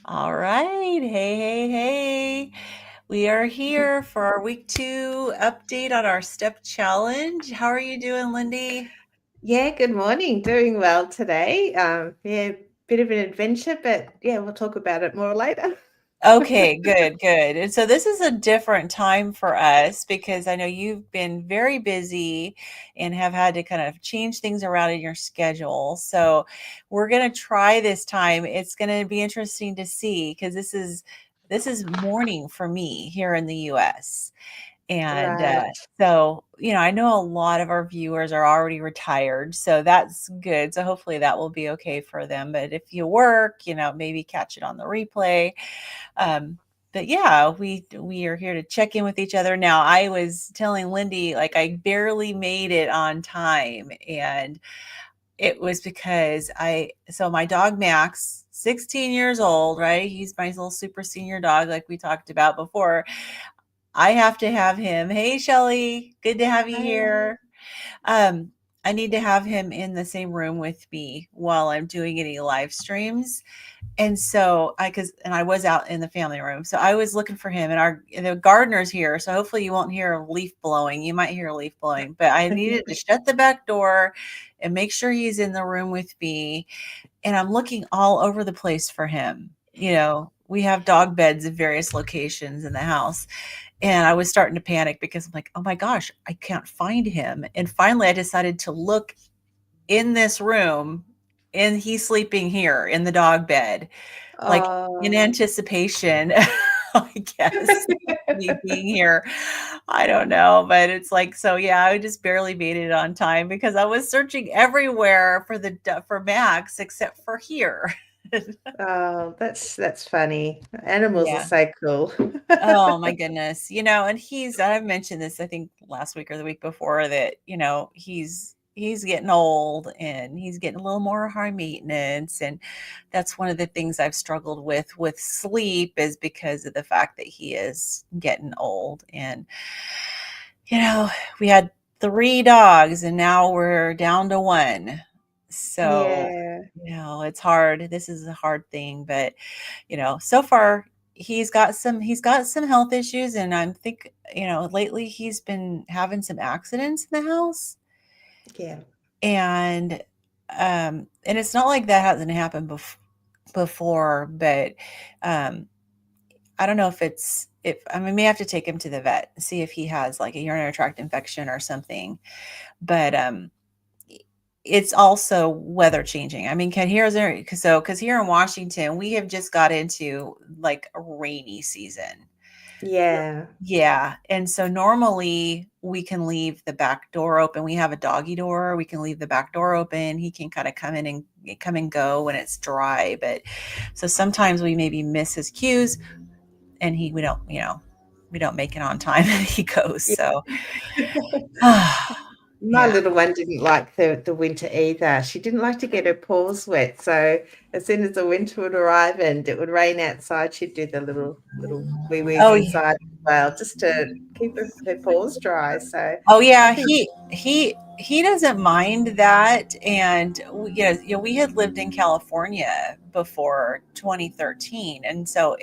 All right. Hey, hey, hey. We are here for our week 2 update on our step challenge. How are you doing, Lindy? Yeah, good morning. Doing well today. Yeah, bit of an adventure, but yeah, we'll talk about it more later. Okay, good, good. And so this is a different time for us because I know you've been very busy and have had to kind of change things around in your schedule. So we're going to try this time. It's going to be interesting to see because this is morning for me here in the US. And Right, I know a lot of our viewers are already retired, so that's good. So hopefully that will be okay for them. But if you work, maybe catch it on the replay. Um, but yeah, we are here to check in with each other. Now, I was telling Lindy, like, I barely made it on time, and it was because my dog Max, 16 years old, right? He's my little super senior dog, like we talked about before. I have to have him. Hey, Shelly, good to have you right. here. Um, I need to have him in the same room with me while I'm doing any live streams. And so I was out in the family room. So I was looking for him, and the gardener's here. So hopefully you won't hear a leaf blowing. You might hear a leaf blowing, but I needed to shut the back door and make sure he's in the room with me. And I'm looking all over the place for him. We have dog beds in various locations in the house. And I was starting to panic because I'm like, oh my gosh, I can't find him. And finally, I decided to look in this room, and he's sleeping here in the dog bed, like in Oh, anticipation, I guess, me being here. I don't know, but it's like, so yeah, I just barely made it on time because I was searching everywhere for Max except for here. oh, that's funny. Animals are Yeah. so cool. Oh my goodness. And I've mentioned this, I think last week or the week before, that, he's getting old and he's getting a little more high maintenance. And that's one of the things I've struggled with sleep, is because of the fact that he is getting old. And, you know, we had 3 dogs and now we're down to one. So, Yeah, it's hard. This is a hard thing, but so far he's got some health issues, and I'm think lately he's been having some accidents in the house, yeah. and it's not like that hasn't happened before, but um I don't know if I mean, may have to take him to the vet and see if he has like a urinary tract infection or something. But it's also weather changing. I mean, can here's there because here in Washington we have just got into like a rainy season. Yeah. Yeah, and so normally we can leave the back door open. We have a doggy door. We can leave the back door open. He can kind of come in and come and go when it's dry. But so sometimes we maybe miss his cues, and we don't make it on time, and he goes. So My yeah. little one didn't like the winter either. She didn't like to get her paws wet. So as soon as the winter would arrive and it would rain outside, she'd do the little wee wees Oh yeah. inside as well, just to keep her paws dry. So Oh I yeah, think, he doesn't mind that. And we had lived in California before 2013, and so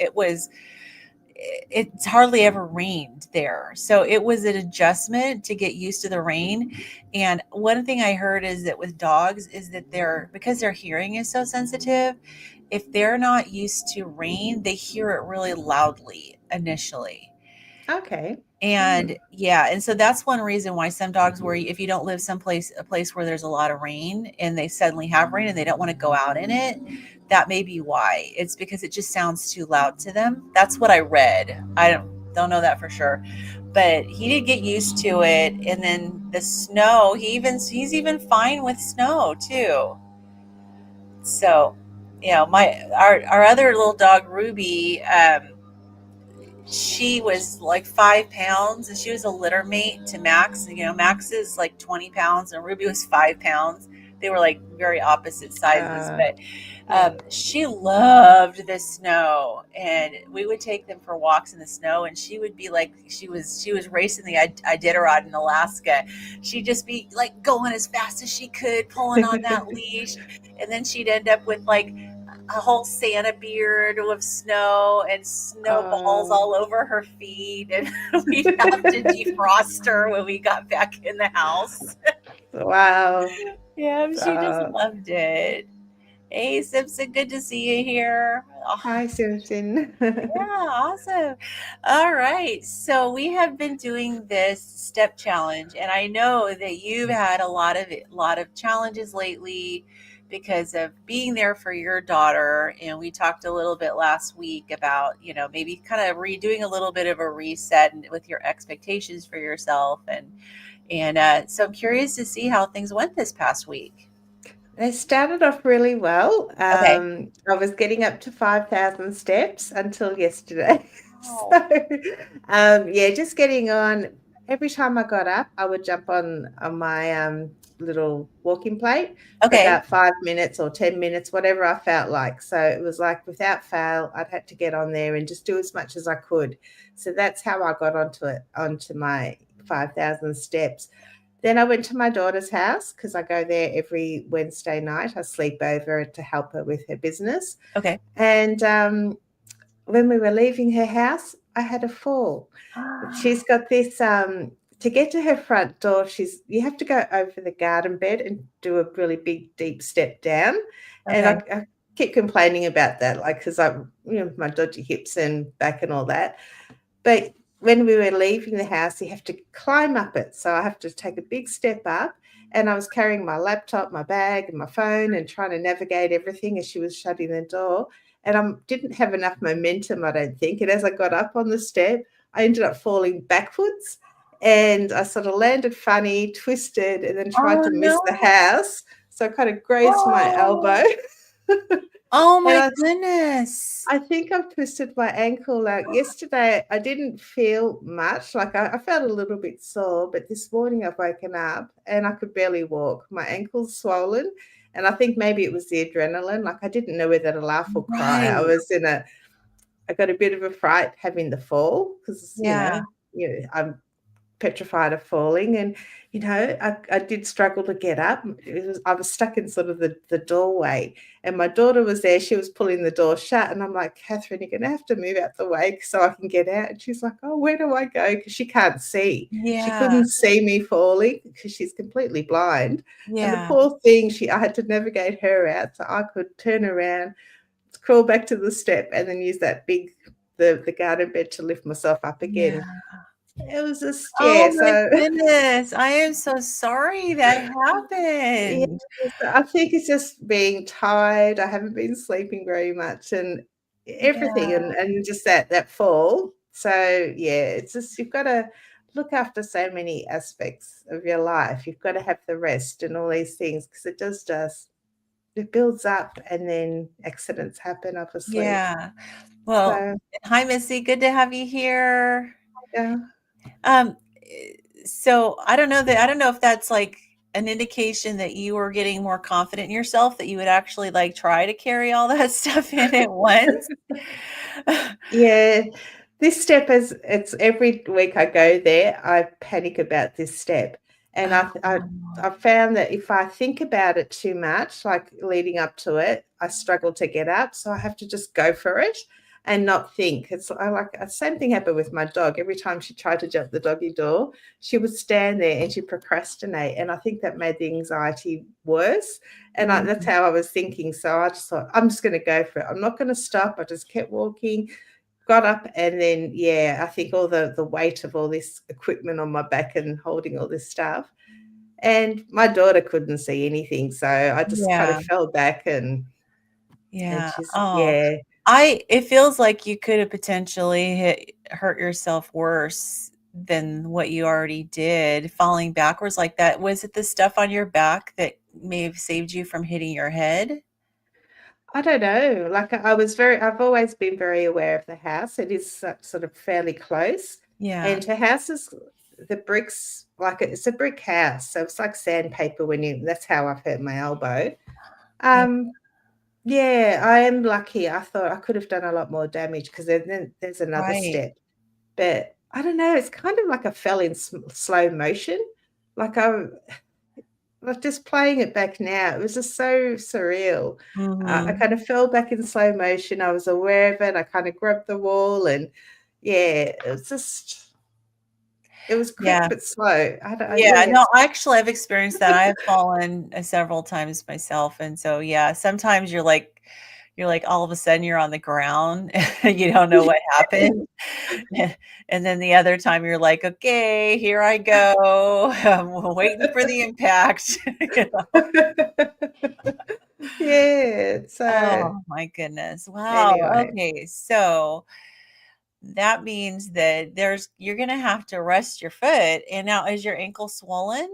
it's hardly ever rained there. So it was an adjustment to get used to the rain. And one thing I heard is that with dogs is that because their hearing is so sensitive, if they're not used to rain, they hear it really loudly initially. okay. Hmm. And yeah, and so that's one reason why some dogs, where if you don't live a place where there's a lot of rain and they suddenly have rain and they don't want to go out in it, that may be why. It's because it just sounds too loud to them. That's what I read. I don't know that for sure. But he did get used to it, and then the snow, he's even fine with snow too. So, our other little dog Ruby, she was like 5 pounds, and she was a litter mate to Max. Max is like 20 pounds and Ruby was 5 pounds. They were like very opposite sizes, Uh, but yeah. she loved the snow, and we would take them for walks in the snow, and she would be like, she was racing the Iditarod in Alaska. She'd just be like going as fast as she could, pulling on that leash, and then she'd end up with like a whole Santa beard with snow and snowballs Oh. all over her feet, and we'd have to defrost her when we got back in the house. Wow. Yeah, she just Uh, loved it. Hey, Simpson, good to see you here. Oh, Hi, Susan. yeah, awesome. All right. So we have been doing this step challenge, and I know that you've had a lot of challenges lately because of being there for your daughter. And we talked a little bit last week about, maybe kind of redoing a little bit of a reset with your expectations for yourself. And so I'm curious to see how things went this past week. They started off really well. Okay. I was getting up to 5,000 steps until yesterday. Oh, So, yeah, just getting on. Every time I got up, I would jump on my little walking plate for okay. about 5 minutes or 10 minutes, whatever I felt like. So it was like without fail, I'd had to get on there and just do as much as I could. So that's how I got onto my 5,000 steps. Then I went to my daughter's house because I go there every Wednesday night. I sleep over to help her with her business. Okay. And when we were leaving her house, I had a fall. She's got this to get to her front door. You have to go over the garden bed and do a really big deep step down. And Okay. I keep complaining about that, like because my dodgy hips and back and all that. But when we were leaving the house, you have to climb up it. So I have to take a big step up. And I was carrying my laptop, my bag, and my phone and trying to navigate everything as she was shutting the door. And I didn't have enough momentum, I don't think. And as I got up on the step, I ended up falling backwards. And I sort of landed funny, twisted, and then tried Oh to miss the no. house. So I kind of grazed my Oh. elbow. Oh And my goodness. I think I've twisted my ankle. Like yesterday, I didn't feel much. Like I felt a little bit sore, but this morning I've woken up and I could barely walk. My ankle's swollen. And I think maybe it was the adrenaline. Like I didn't know whether to laugh or cry. Right. I got a bit of a fright having the fall because, Yeah. I'm petrified of falling. And, I did struggle to get up. I was stuck in sort of the doorway. And my daughter was there. She was pulling the door shut. And I'm like, Catherine, you're going to have to move out the way so I can get out. And she's like, oh, where do I go? Because she can't see. She Yeah. couldn't see me falling because she's completely blind. And the Yeah. poor thing, I had to navigate her out so I could turn around, crawl back to the step, and then use the garden bed to lift myself up Yeah. again. It was just, Oh yeah, my so goodness. I am so sorry that yes, happened. I think it's just being tired. I haven't been sleeping very much and everything Yeah. and just that fall. So, yeah, it's just you've gotta look after so many aspects of your life. You've got to have the rest and all these things because it builds up and then accidents happen, obviously. Yeah. Well, So, hi Missy. Good to have you here. yeah. Um, so I don't know if that's like an indication that you were getting more confident in yourself that you would actually like try to carry all that stuff in at once. Yeah, this step is it's every week I go there, I panic about this step. And I Oh, found that if I think about it too much, like leading up to it, I struggle to get up. So I have to just go for it and not think. Same thing happened with my dog. Every time she tried to jump the doggy door, she would stand there and she'd procrastinate. And I think that made the anxiety worse. And that's mm, how I was thinking. So I just thought, I'm just going to go for it. I'm not going to stop. I just kept walking, got up, and then, yeah, I think all the weight of all this equipment on my back and holding all this stuff. And my daughter couldn't see anything. So I just kind of yeah, fell back and yeah. she's, Oh, yeah. it feels like you could have potentially hurt yourself worse than what you already did, falling backwards like that. Was it the stuff on your back that may have saved you from hitting your head? I don't know. Like I've always been very aware of the house. It is sort of fairly close. Yeah. And her house is the bricks, like it's a brick house. So it's like sandpaper that's how I've hurt my elbow. Yeah. Um, yeah, I am lucky. I thought I could have done a lot more damage because then there's another Right. step. But I don't know. It's kind of like I fell in slow motion. Like like just playing it back now, it was just so surreal. I Mhm. kind of fell back in slow motion. I was aware of it. I kind of grabbed the wall and yeah, it was quick Yeah. but slow. Yeah, Yeah, no, actually, I've experienced that. I have fallen, several times myself, and so, yeah, sometimes you're like, all of a sudden, you're on the ground, you don't know what happened, and then the other time, you're like, "Okay, here I go. I'm waiting for the impact." You know? yeah. So Oh my goodness. Wow, anyway, okay, so that means that you're gonna have to rest your foot, and now is your ankle swollen?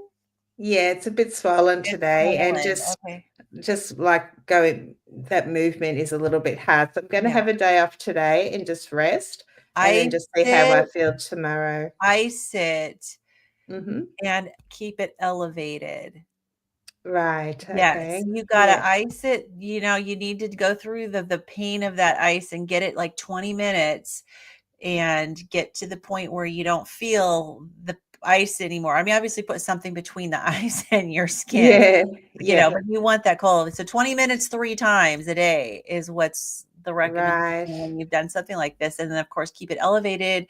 yeah, it's a bit swollen It's today, and swollen, okay. just like going, that movement is a little bit hard. So I'm going to Yeah. have a day off today and just rest, and then I just see how I sit feel tomorrow. I sit Hmm. and keep it elevated. Right. Yes, Okay. you gotta Yeah. ice it, you need to go through the pain of that ice and get it like 20 minutes and get to the point where you don't feel the ice anymore. I mean, obviously put something between the ice and your skin, Yeah. Yeah. but you want that cold. So 20 minutes 3 times a day is what's the recommendation Right. when you've done something like this, and then, of course, keep it elevated,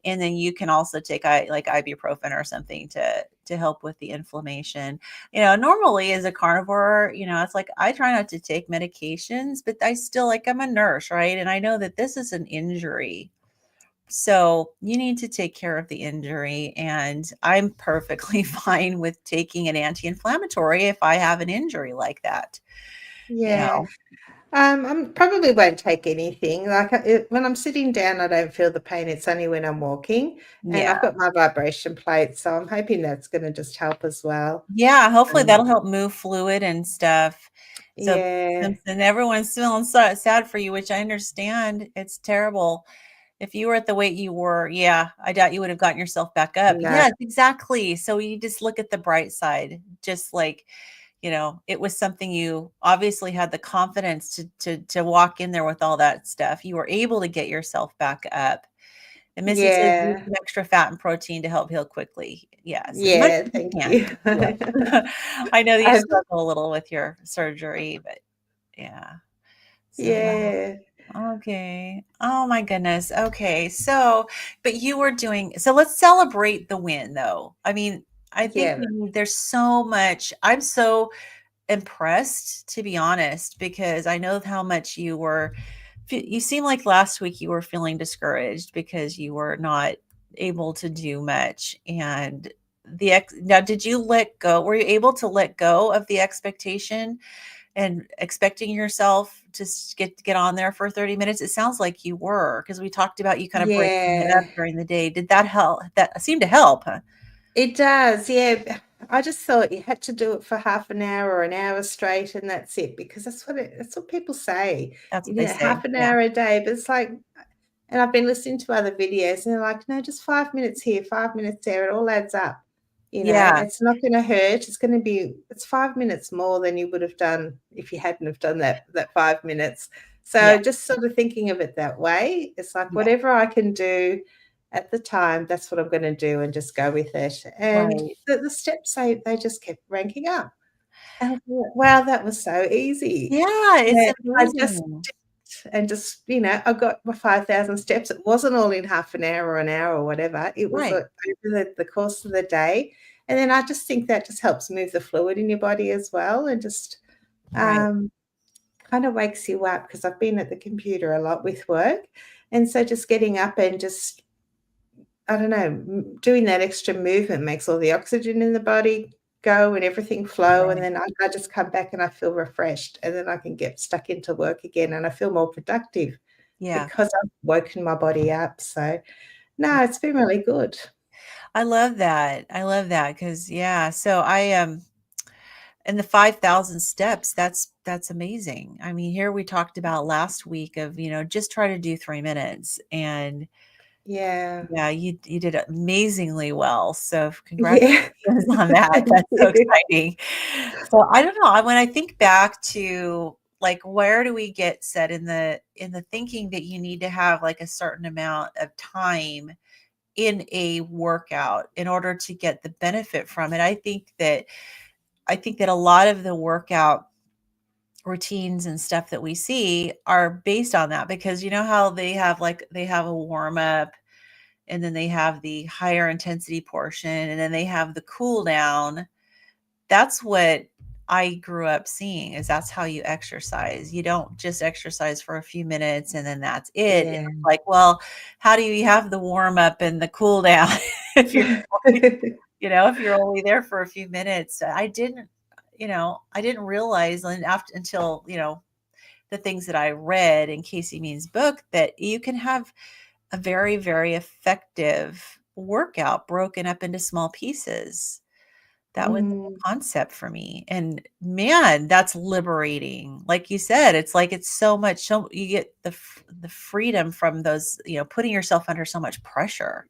and then you can also take like ibuprofen or something to help with the inflammation. Normally as a carnivore, it's like I try not to take medications, but I still like I'm a nurse, right? And I know that this is an injury. So you need to take care of the injury. And I'm perfectly fine with taking an anti-inflammatory if I have an injury like that, you Yeah. know? I'm probably won't take anything. Like when I'm sitting down, I don't feel the pain. It's only when I'm walking, and Yeah. I've got my vibration plate, so I'm hoping that's going to just help as well. Yeah. Hopefully Um, that'll help move fluid and stuff. So yeah. and everyone's feeling so sad for you, which I understand. It's terrible. If you were at the weight you were, yeah, I doubt you would have gotten yourself back up. No. Yes, exactly. So you just look at the bright side, just like, it was something you obviously had the confidence to walk in there with all that stuff. You were able to get yourself back up. And Missy says use Yeah. some extra fat and protein to help heal quickly. Yes, as much Yeah. as you Thank can. you. Yeah. I know that you I've struggle a little with your surgery, but yeah. So yeah. okay. Oh my goodness. Okay. So, but you were doing, so let's celebrate the win though. I mean, I think Yeah. there's so much. I'm so impressed, to be honest, because I know how much you seem like last week you were feeling discouraged because you were not able to do much. And now, did you let go? Were you able to let go of the expectation and expecting yourself to get on there for 30 minutes? It sounds like you were, because we talked about you kind of breaking it up Yeah. during the day. Did that help? That seemed to help, huh? It does, yeah. I just thought you had to do it for half an hour or an hour straight, and that's it, because that's what people say. That's You what they know, say. half an Yeah. hour a day, but it's like, and I've been listening to other videos, and they're like, no, just 5 minutes here, 5 minutes there, it all adds up. Yeah. It's not going to hurt. It's 5 minutes more than you would have done if you hadn't have done that 5 minutes. Yeah. So just sort of thinking of it that way, it's like Yeah. whatever I can do at the time, that's what I'm going to do and just go with it. And Right. the steps, they just kept ranking up. And I thought, wow, that was so easy. Yeah. It's And I just amazing. and just, I got my 5,000 steps. It wasn't all in half an hour or an hour or whatever. It was Right. over the course of the day. And then I just think that just helps move the fluid in your body as well, and just Right. um, kind of wakes you up, because I've been at the computer a lot with work. And so just getting up and just, I don't know, doing that extra movement makes all the oxygen in the body go and everything flow. And Right. then I just come back and I feel refreshed. And then I can get stuck into work again and I feel more productive Yeah. because I've woken my body up. So, no, it's been really good. I love that. I love that because, yeah. So and the 5,000 steps, that's amazing. I mean, here we talked about last week of, just try to do 3 minutes. And Yeah. yeah, you did amazingly well. So congratulations Yeah. on that. Thank That's so you. exciting. So I don't know. When I think back to like where do we get set in the thinking that you need to have like a certain amount of time in a workout in order to get the benefit from it. I think that I think that a lot of the workout routines and stuff that we see are based on that, because you know how they have, like, they have a warm up, and then they have the higher intensity portion, and then they have the cool down. That's what I grew up seeing, is that's how you exercise. You don't just exercise for a few minutes and then that's it. It's Yeah. like, well, how do you have the warm up and the cool down if you're if you're only there for a few minutes? I didn't realize, and after until, the things that I read in Casey Means book, that you can have a very, very effective workout broken up into small pieces. That was the Mm. concept for me, and man, that's liberating. Like you said, it's like it's so you get the freedom from those, putting yourself under so much pressure.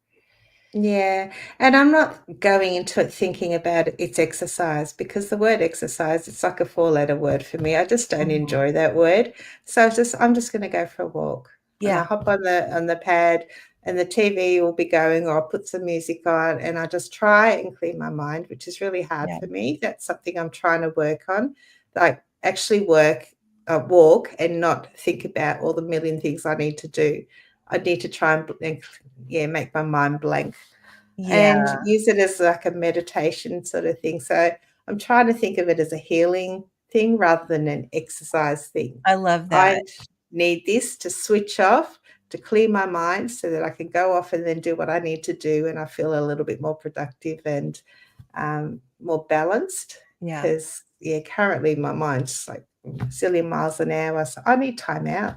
Yeah, and I'm not going into it thinking about it's exercise, because the word exercise, it's like a four-letter word for me. I just don't Mhm. enjoy that word. So I'm just going to go for a walk, and I Yeah, hop on the pad, and the TV will be going, or I'll put some music on, and I just try and clear my mind, which is really hard yeah, for me. That's something I'm trying to work on, like actually walk and not think about all the million things I need to do. I need to try and yeah, make my mind blank and yeah. use it as like a meditation sort of thing. So I'm trying to think of it as a healing thing rather than an exercise thing. I love I that. need this to switch off, to clear my mind so that I can go off and then do what I need to do. And I feel a little bit more productive and more balanced. Yeah, Because, yeah, currently my mind's like a zillion miles an hour. So I need time out.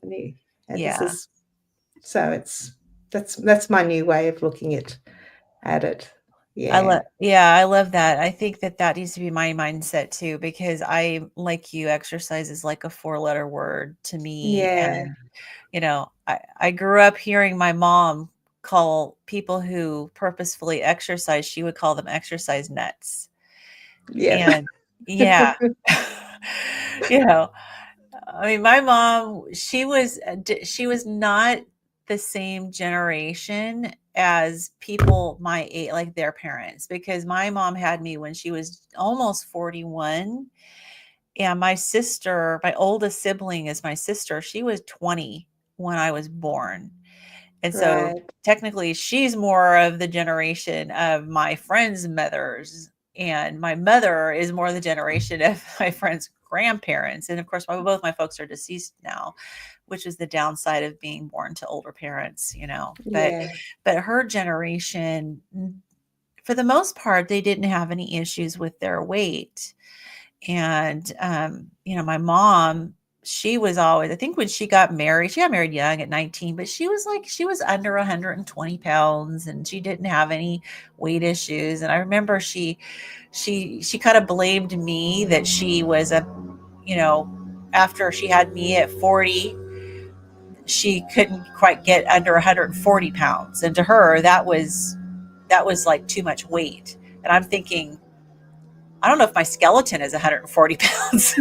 I need, and this yeah. is, so that's my new way of looking at it. Yeah. I love that. I think that that needs to be my mindset too, because I, like you, exercise is like a four-letter word to me. Yeah. And I grew up hearing my mom call people who purposefully exercise, she would call them exercise nuts. Yeah. And yeah, you know, I mean, my mom, she was not the same generation as people my age, like their parents, because my mom had me when she was almost 41. And my oldest sibling is my sister. She was 20 when I was born. And so Right. technically she's more of the generation of my friends' mothers. And my mother is more the generation of my friends' grandparents. And of course, both my folks are deceased now, which is the downside of being born to older parents, Yeah. But her generation, for the most part, they didn't have any issues with their weight. And, my mom, she was always, I think when she got married young at 19, but she was under 120 pounds and she didn't have any weight issues. And I remember she kind of blamed me that she was you know, after she had me at 40, she couldn't quite get under 140 pounds. And to her, that was like too much weight. And I'm thinking, I don't know if my skeleton is 140 pounds.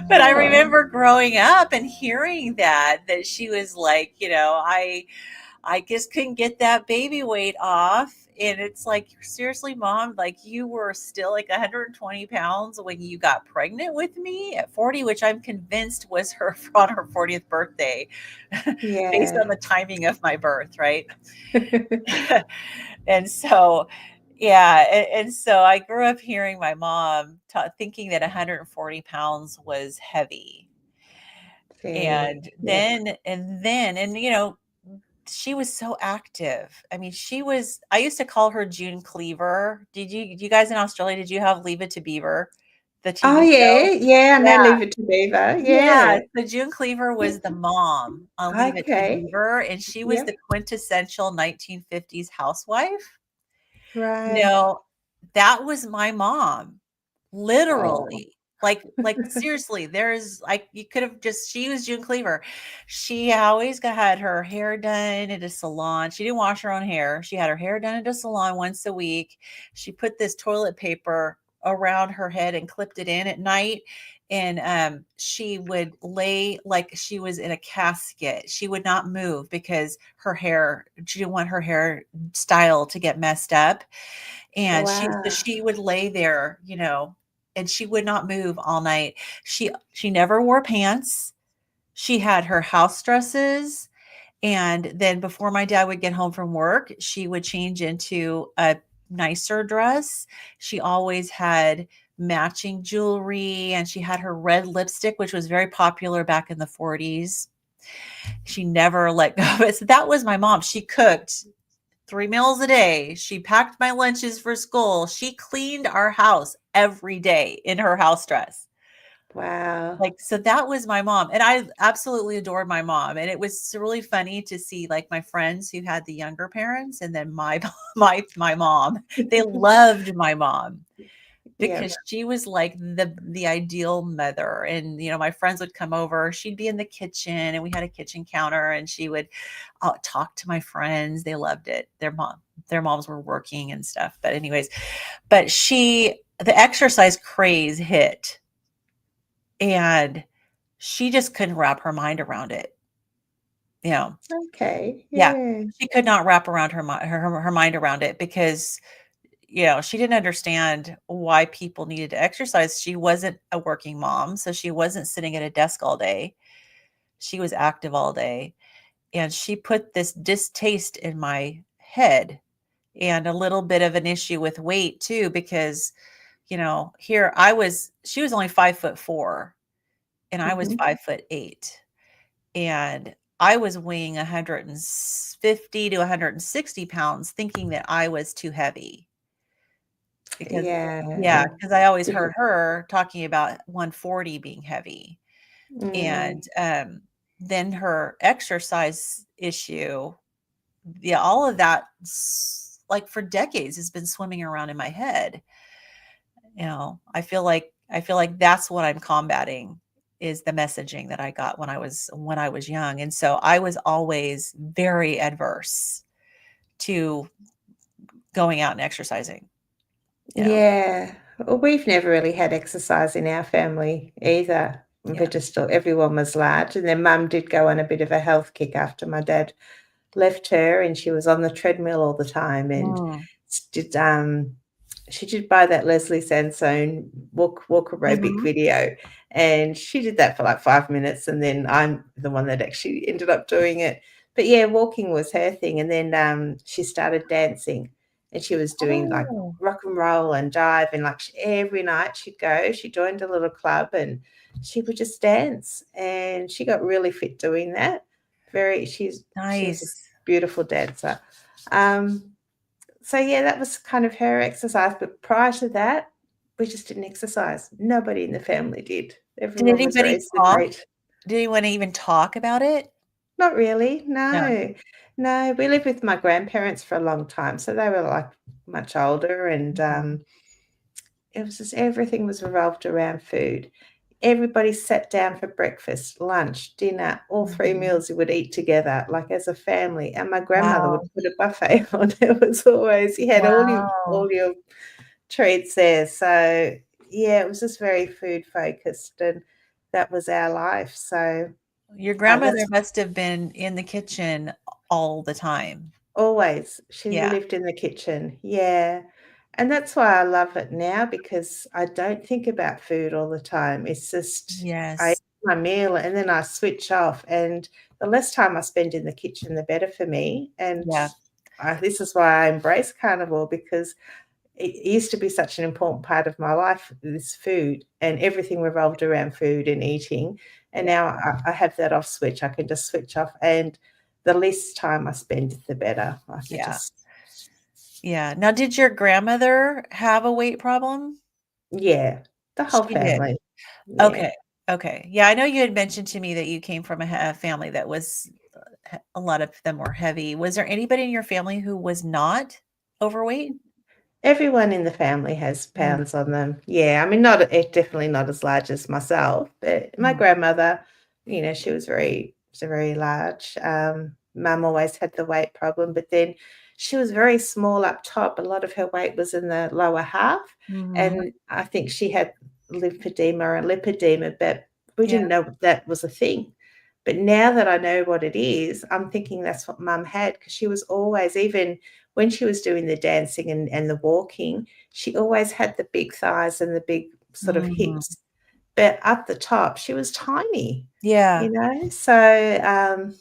But I Oh, remember growing up and hearing that she was like, I just couldn't get that baby weight off. And it's like, seriously, mom, like you were still like 120 pounds when you got pregnant with me at 40, which I'm convinced was her on her 40th birthday, based yeah. on the timing of my birth, right? And so, yeah, and so I grew up hearing my mom thinking that 140 pounds was heavy. Fair. And Yeah. she was so active. I mean, I used to call her June Cleaver. You guys in Australia, did you have Leave It to Beaver, the Oh, TV yeah. show? Yeah, I know Yeah. Leave It to Beaver. Yeah. Yeah. So June Cleaver was the mom on Leave It to Okay. Beaver, and she was Yep. the quintessential 1950s housewife. Right. No, that was my mom, Oh, literally. Like, seriously, there's like, you could have just she was June Cleaver. She always had her hair done at a salon. She didn't wash her own hair. She had her hair done at a salon once a week. She put this toilet paper around her head and clipped it in at night, and she would lay like she was in a casket. She would not move because her hair, she didn't want her hair style to get messed up. And Wow. she would lay there, you know, and she would not move all night. She never wore pants. She had her house dresses, and then before my dad would get home from work, she would change into a nicer dress. She always had matching jewelry, and she had her red lipstick, which was very popular back in the 40s. She never let go of it. So that was my mom. She cooked 3 meals a day. She packed my lunches for school. She cleaned our house every day in her house dress. Wow. Like, so that was my mom, and I absolutely adored my mom, and it was really funny to see, like, my friends who had the younger parents and then my my mom. They loved my mom Yeah. because she was like the ideal mother, and, you know, my friends would come over, she'd be in the kitchen, and we had a kitchen counter, and she would, talk to my friends. They loved it. Their moms were working and stuff, but anyways, but the exercise craze hit, and she just couldn't wrap her mind around it, you know? Okay. Yeah. Yeah. She could not wrap around her mind around it because, you know, she didn't understand why people needed to exercise. She wasn't a working mom, so she wasn't sitting at a desk all day. She was active all day, and she put this distaste in my head, and a little bit of an issue with weight too because, you know, here I was she was only 5'4", and I was Mhm. 5'8". And I was weighing 150 to 160 pounds thinking that I was too heavy because Yeah. yeah, because I always heard her talking about 140 being heavy. Mm. And, then her exercise issue, yeah, all of that like for decades has been swimming around in my head. You know, I feel like that's what I'm combating is the messaging that I got when I was young, and so I was always very adverse to going out and exercising, you know? Yeah. Well, we've never really had exercise in our family either. We're Yeah. just everyone was large, and then mum did go on a bit of a health kick after my dad left her, and she was on the treadmill all the time, and Mm. did she did buy that Leslie Sansone walk aerobic Mhm. video, and she did that for like 5 minutes, and then I'm the one that actually ended up doing it. But yeah, walking was her thing, and then she started dancing, and she was doing like Oh, rock and roll and jive, and like every night she'd go. She joined a little club, and she would just dance, and she got really fit doing that. Very, she was a nice. beautiful dancer. Um, so yeah, that was kind of her exercise. But prior to that, we just didn't exercise. Nobody in the family did. Did Everyone was anybody raised talk? sedentary. Did anyone even talk about it? Not really. No. No, no. We lived with my grandparents for a long time, so they were like much older, and Mhm. it was just everything was revolved around food. Everybody sat down for breakfast, lunch, dinner, all 3 Mhm. meals you would eat together, like, as a family, and my grandmother would Wow. put a buffet on. It was always you had Wow. all your treats there, so, yeah, it was just very food focused, and that was our life, so, Your grandmother that's must have been in the kitchen all the time. always. She Yeah. lived in the kitchen, yeah, and that's why I love it now because I don't think about food all the time. It's just I eat Yes. my meal and then I switch off, and the less time I spend in the kitchen, the better for me, and Yeah. this is why I embrace carnivore because it used to be such an important part of my life, this food, and everything revolved around food and eating. And Yeah. now I have that off switch. I can just switch off, and the less time I spend, the better. Like it Yeah. just, Yeah. Now, did your grandmother have a weight problem? yeah, the whole She did. family. Yeah. Okay. Okay. Yeah, I know you had mentioned to me that you came from a family that was a lot of them were heavy. Was there anybody in your family who was not overweight? Everyone in the family has Mm, pounds on them. Yeah, I mean, not definitely not as large as myself, but my mhm, grandmother, she was very large. Mum always had the weight problem, but then she was very small up top. A lot of her weight was in the lower half, mhm. and I think she had lymphedema and lipedema, but we Yeah. didn't know that was a thing. But now that I know what it is, I'm thinking that's what mum had, because she was always, even when she was doing the dancing and the walking, she always had the big thighs and the big sort of Mm. hips. But up the top, she was tiny, Yeah. So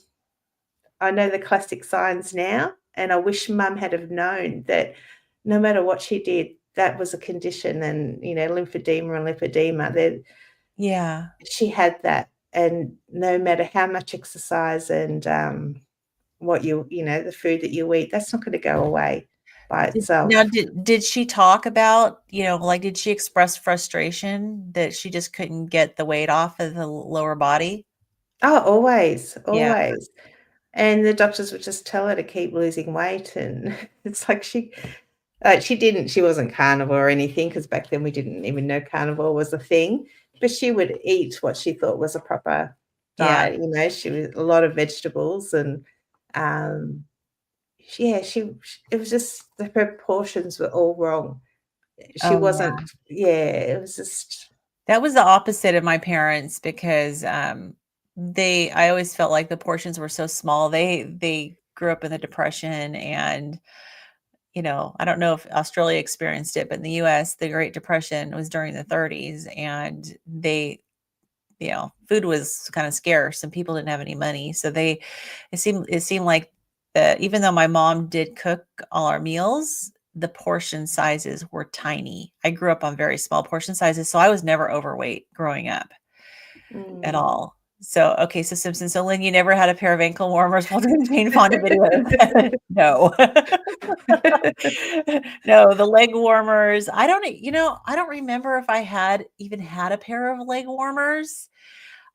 I know the classic signs now, and I wish mum had have known that no matter what she did, that was a condition, and, lymphedema and lipedema, that Yeah. she had that, and no matter how much exercise and, what the food that you eat, that's not gonna go away by Now, itself. did she talk about, like, did she express frustration that she just couldn't get the weight off of the lower body? Oh, always, Yeah. always. And the doctors would just tell her to keep losing weight, and it's like she wasn't carnivore or anything, because back then we didn't even know carnivore was a thing, but she would eat what she thought was a proper Yeah. diet, she was a lot of vegetables, and, um, she it was just the proportions were all wrong. She Oh, yeah. wasn't it was just That was the opposite of my parents because, I always felt like the portions were so small. They grew up in the Depression and, I don't know if Australia experienced it, but in the US, the Great Depression was during the 30s and food was kind of scarce and people didn't have any money. So it seemed like even though my mom did cook all our meals, the portion sizes were tiny. I grew up on very small portion sizes, so I was never overweight growing up at mm. all. So, okay, so Simpson. So Lynn, you never had a pair of ankle warmers while doing Jane Fonda videos? No. No, the leg warmers. I don't remember if I had even had a pair of leg warmers.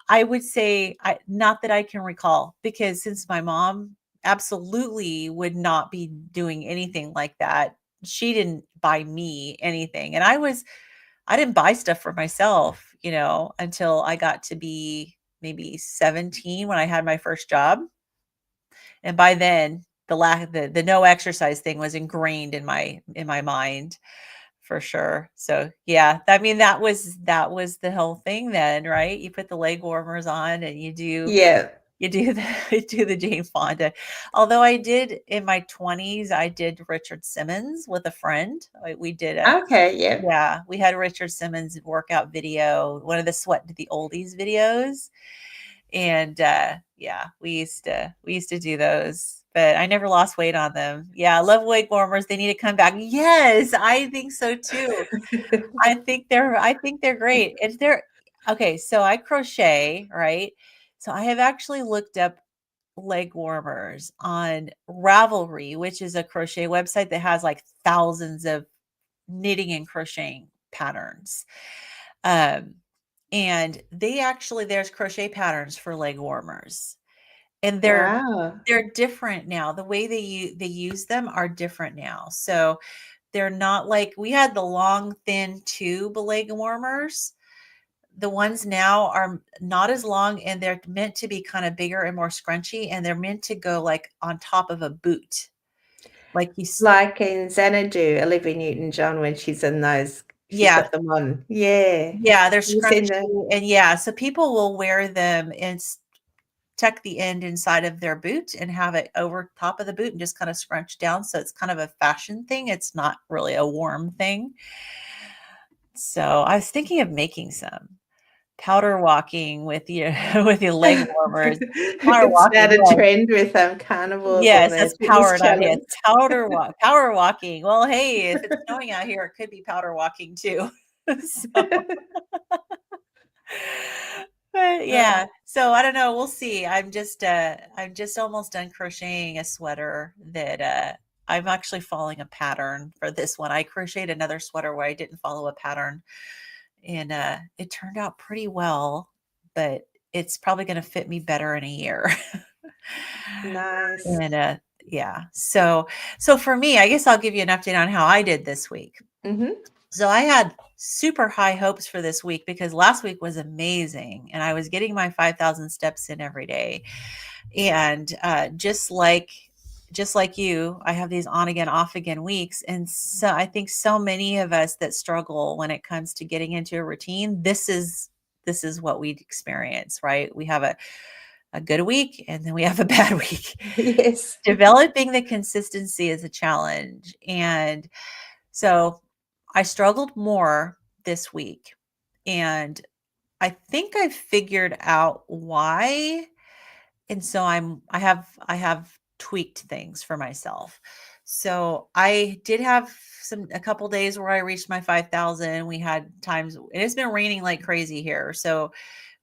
I would say not that I can recall, because since my mom absolutely would not be doing anything like that, she didn't buy me anything. And I didn't buy stuff for myself, until I got to be maybe 17 when I had my first job. And by then, the no exercise thing was ingrained in my mind for sure. So, yeah, I mean, that was the whole thing then, right? You put the leg warmers on and Yeah. you do the you do the Jane Fonda. Although I did in my 20s, I did Richard Simmons with a friend. We did a Okay, yep. Yeah, we had Richard Simmons workout video, one of the Sweat to the Oldies videos. And, yeah, we used to do those, but I never lost weight on them. Yeah, I love leg warmers. They need to come back. Yes, I think so too. I think they're great. And they're okay, so I crochet, right? So I have actually looked up leg warmers on Ravelry, which is a crochet website that has like thousands of knitting and crocheting patterns. Um, and there's crochet patterns for leg warmers, and Wow. they're different now. The way they use them are different now. So they're not like we had the long, thin tube leg warmers. The ones now are not as long, and they're meant to be kind of bigger and more scrunchy, and they're meant to go like on top of a boot. Like Like in Xanadu, Olivia Newton-John, when she's in those, she's yeah, got them on. Yeah. Have yeah, they're you seen the scrunchy, and yeah, so people will wear them and tuck the end inside of their boot and have it over top of the boot and just kind of scrunch down. So it's kind of a fashion thing. It's not really a warm thing. So I was thinking of making some powder walking with your with your leg warmers. Powder It's now walking, a yes. trend with, carnivores on Yes, their that's fitness power, not challenge. hits. Power walking. Well, hey, if it's snowing out here, it could be powder walking too. So but Oh, yeah, so I don't know, we'll see. I'm just almost done crocheting a sweater that, I'm actually following a pattern for this one. I crocheted another sweater where I didn't follow a pattern, and, it turned out pretty well, but it's probably gonna fit me better in a year. nice. And, yeah, so for me, I guess I'll give you an update on how I did this week. Mhm. So I had super high hopes for this week because last week was amazing and I was getting my 5,000 steps in every day. And just like you, I have these on again, off again weeks. And so I think so many of us that struggle when it comes to getting into a routine, this is what we experience, right? We have a good week and then we have a bad week. Yes. Developing the consistency is a challenge. And so I struggled more this week. And I think I figured out why. And so I have tweaked things for myself. So I did have a couple days where I reached my 5,000. We had times, and it's been raining like crazy here. So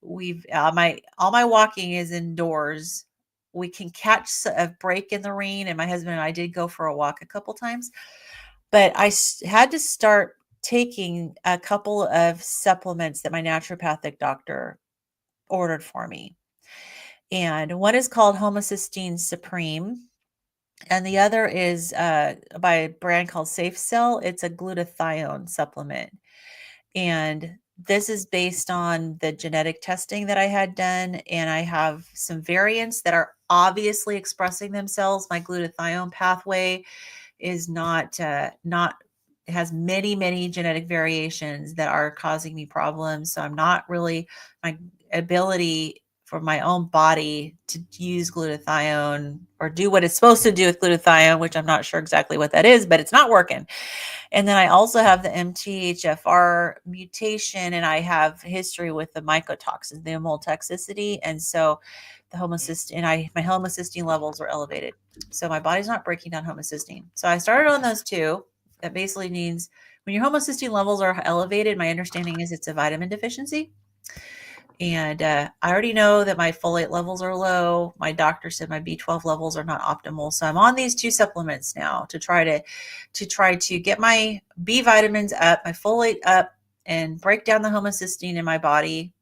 we've my all my walking is indoors. We can catch a break in the rain, and my husband and I did go for a walk a couple times. But had to start taking a couple of supplements that my naturopathic doctor ordered for me. And one is called homocysteine supreme, and the other is by a brand called Safe Cell. It's a glutathione supplement. And this is based on the genetic testing that I had done. And I have some variants that are obviously expressing themselves. My glutathione pathway is not it has many genetic variations that are causing me problems. So I'm not really, my ability for my own body to use glutathione or do what it's supposed to do with glutathione, which I'm not sure exactly what that is, but it's not working. And then I also have the MTHFR mutation, and I have history with the mycotoxins, the immune toxicity. And so the homocysteine, my homocysteine levels are elevated. So my body's not breaking down homocysteine. So I started on those two. That basically means when your homocysteine levels are elevated, my understanding is it's a vitamin deficiency. And I already know that my folate levels are low. My doctor said my B12 levels are not optimal. So I'm on these two supplements now to try to get my B vitamins up, my folate up, and break down the homocysteine in my body.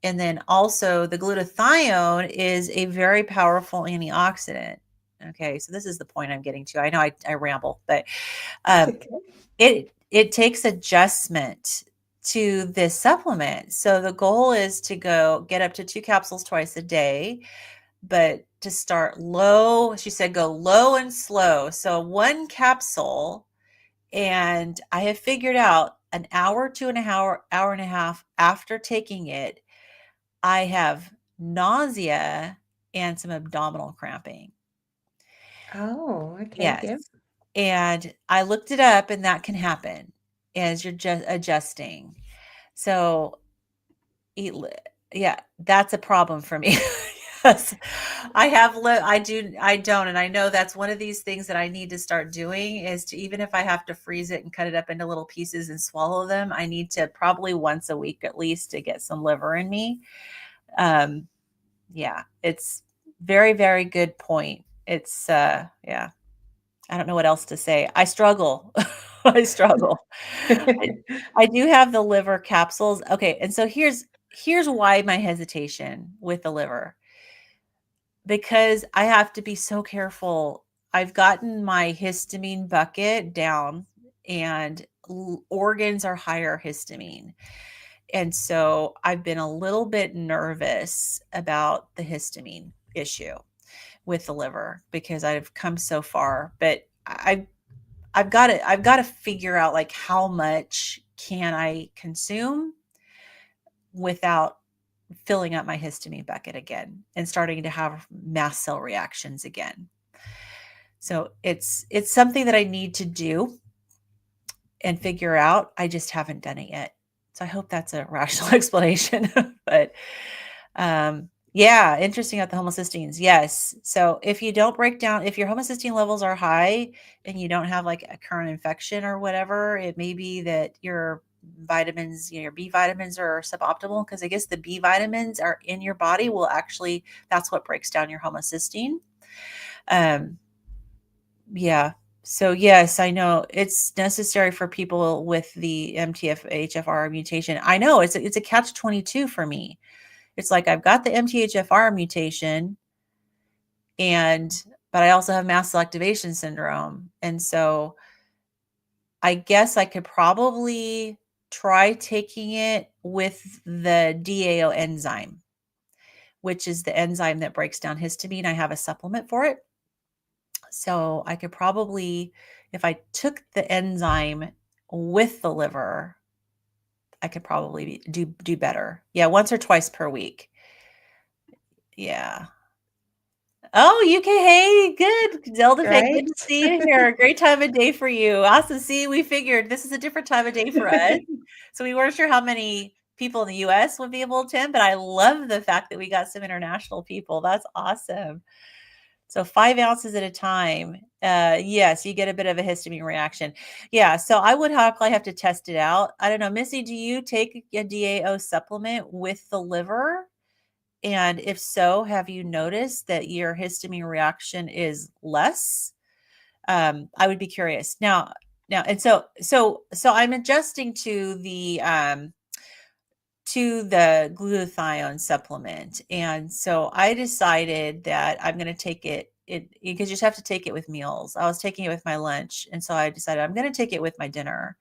And then also the glutathione is a very powerful antioxidant. Okay, so this is the point I'm getting to. I know I ramble, but um, Okay. it takes adjustment to this supplement. So the goal is to go get up to 2 capsules twice a day, but to start low, she said go low and slow. So 1 capsule, and I have figured out an hour to an hour and a half after taking it, I have nausea and some abdominal cramping. Oh, okay. Yes. Yeah. And I looked it up, and that can happen as you're just adjusting. So, eat li yeah, that's a problem for me. Yes. I don't, and I know that's one of these things that I need to start doing is to, even if I have to freeze it and cut it up into little pieces and swallow them, I need to probably once a week at least to get some liver in me. Um, yeah, it's very good point. It's, yeah. I don't know what else to say. I struggle. I struggle. I I do have the liver capsules. Okay, and so here's why my hesitation with the liver. Because I have to be so careful. I've gotten my histamine bucket down, and organs are higher histamine. And so I've been a little bit nervous about the histamine issue with the liver because I've come so far, but I've got to figure out like how much can I consume without filling up my histamine bucket again and starting to have mast cell reactions again. So it's something that I need to do and figure out. I just haven't done it yet. So I hope that's a rational explanation. But yeah, interesting about the homocysteines. Yes. So if you don't break down, if your homocysteine levels are high and you don't have like a current infection or whatever, it may be that your vitamins, your B vitamins are suboptimal, because I guess the B vitamins are in your body will actually, that's what breaks down your homocysteine. Um, yeah. So yes, I know it's necessary for people with the MTHFR mutation. I know it's a catch 22 for me. It's like I've got the MTHFR mutation, and but I also have mast cell activation syndrome. And so I guess I could probably try taking it with the DAO enzyme, which is the enzyme that breaks down histamine. I have a supplement for it. So I could probably, if I took the enzyme with the liver, I could probably do better. Yeah, once or twice per week. Yeah. Oh, UK. Hey, good. Zelda Faye, good to Great. see you here. Great time of day for you. Awesome. See, we figured this is a different time of day for us. So we weren't sure how many people in the US would be able to attend, but I love the fact that we got some international people. That's awesome. So 5 ounces at a time. Yes, you get a bit of a histamine reaction. Yeah, so I would probably have to test it out. I don't know, Missy, do you take a DAO supplement with the liver? And if so, have you noticed that your histamine reaction is less? I would be curious. Now, and so I'm adjusting to the glutathione supplement. And so I decided that I'm going to take it because you just have to take it with meals. I was taking it with my lunch. And so I decided I'm going to take it with my dinner.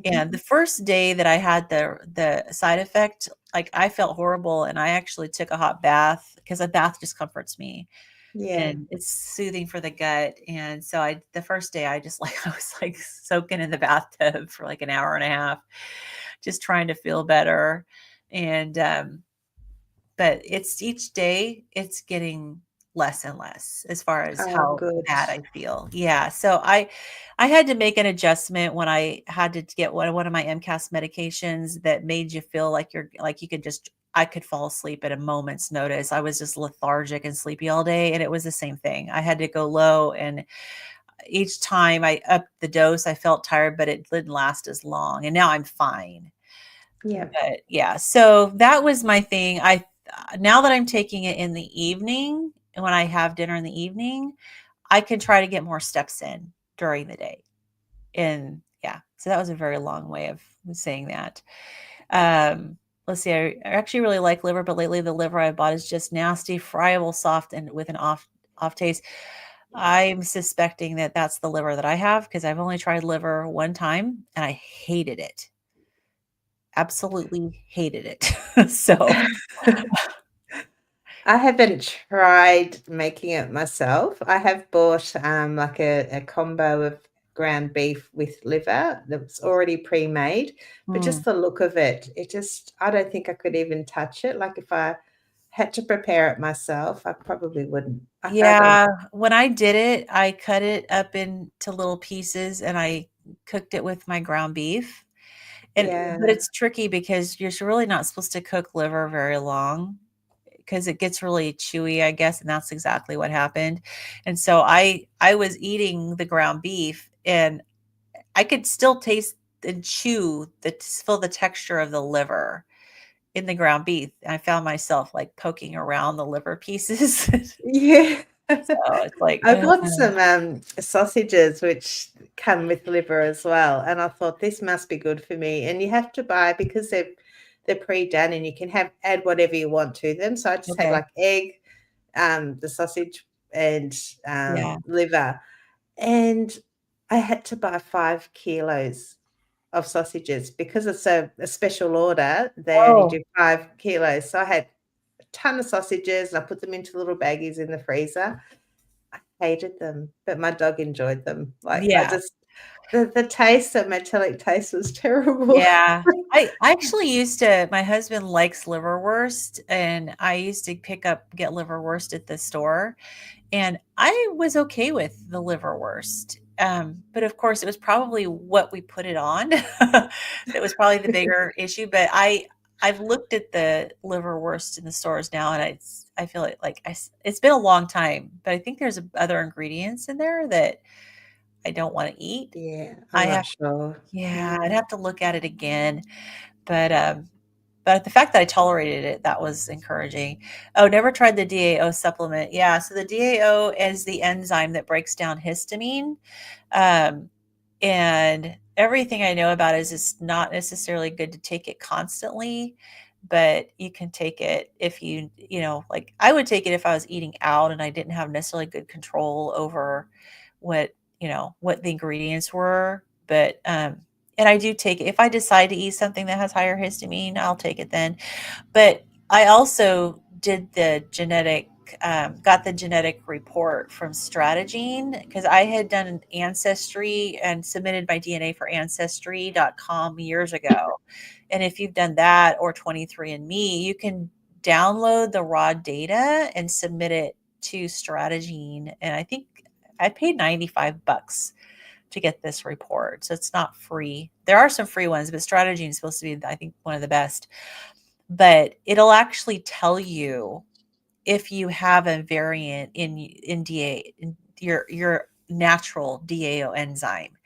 And the Mhm. first day that I had the side effect, like I felt horrible and I actually took a hot bath because a bath just comforts me Yeah. and it's soothing for the gut. And so the first day I just like I was like soaking in the bathtub for like an hour and a half, just trying to feel better. And but it's each day it's getting less and less as far as Oh, how good. bad I feel. Yeah. So I had to make an adjustment when I had to get one of my MCAS medications that made you feel like you're like you could just I could fall asleep at a moment's notice. I was just lethargic and sleepy all day. And it was the same thing. I had to go low. And each time I upped the dose, I felt tired, but it didn't last as long. And now I'm fine. Yeah. But yeah, so that was my thing. I now that I'm taking it in the evening, and when I have dinner in the evening, I can try to get more steps in during the day. And yeah, so that was a very long way of saying that. Let's see, I actually really like liver, but lately the liver I bought is just nasty, friable, soft, and with an off taste. I'm suspecting that that's the liver that I have because I've only tried liver one time and I hated it. Absolutely hated it. So I haven't tried making it myself. I have bought like a combo of ground beef with liver that's already pre-made, but mm. just the look of it, it just I don't think I could even touch it. Like if I had to prepare it myself, I probably wouldn't. Like I don't Yeah, when I did it, I cut it up into little pieces and I cooked it with my ground beef. And but yeah. it's tricky because you're really not supposed to cook liver very long because it gets really chewy, I guess, and that's exactly what happened. And so I was eating the ground beef and I could still taste and chew feel the texture of the liver in the ground beef. I found myself like poking around the liver pieces. Yeah. So it's like, I bought some sausages which come with liver as well, and I thought this must be good for me. And you have to buy because they're pre-done, and you can have add whatever you want to them. So I just had okay. like egg, the sausage, and Yeah. liver, and I had to buy 5 kilos of sausages because it's a special order. They only Oh, do 5 kilos, so I had a ton of sausages, and I put them into little baggies in the freezer. Hated them, but my dog enjoyed them. Like, I yeah. just the taste, the metallic taste was terrible. Yeah. I actually used to my husband likes liverwurst, and I used to get liverwurst at the store, and I was okay with the liverwurst. But of course, it was probably what we put it on that was probably the bigger issue. But I've looked at the liverwurst in the stores now, and I feel it's been a long time, but I think there's other ingredients in there that I don't want to eat. Yeah, I'm I not have sure. Yeah, I'd Mm. have to look at it again. But but the fact that I tolerated it, that was encouraging. Oh, never tried the DAO supplement. Yeah, so the DAO is the enzyme that breaks down histamine. Um, and everything I know about it is it's not necessarily good to take it constantly, but you can take it if like I would take it if I was eating out and I didn't have necessarily good control over what the ingredients were. But and I do take it if I decide to eat something that has higher histamine, I'll take it then. But I also did the genetic got the genetic report from Strategene because I had done an ancestry and submitted my DNA for ancestry.com years ago. And if you've done that or 23andMe, you can download the raw data and submit it to Strategene. And I think I paid $95 to get this report. So it's not free. There are some free ones, but Strategene is supposed to be, I think, one of the best. But it'll actually tell you if you have a variant in DA, in your natural DAO enzyme.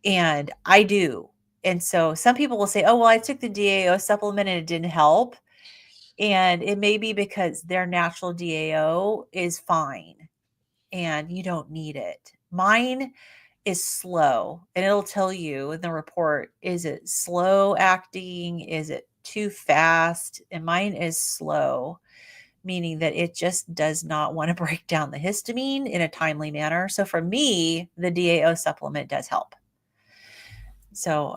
And I do. And so some people will say, "Oh, well, I took the DAO supplement and it didn't help." And it may be because their natural DAO is fine and you don't need it. Mine is slow, and it'll tell you in the report, is it slow acting? Is it too fast? And mine is slow, meaning that it just does not want to break down the histamine in a timely manner. So for me, the DAO supplement does help. So,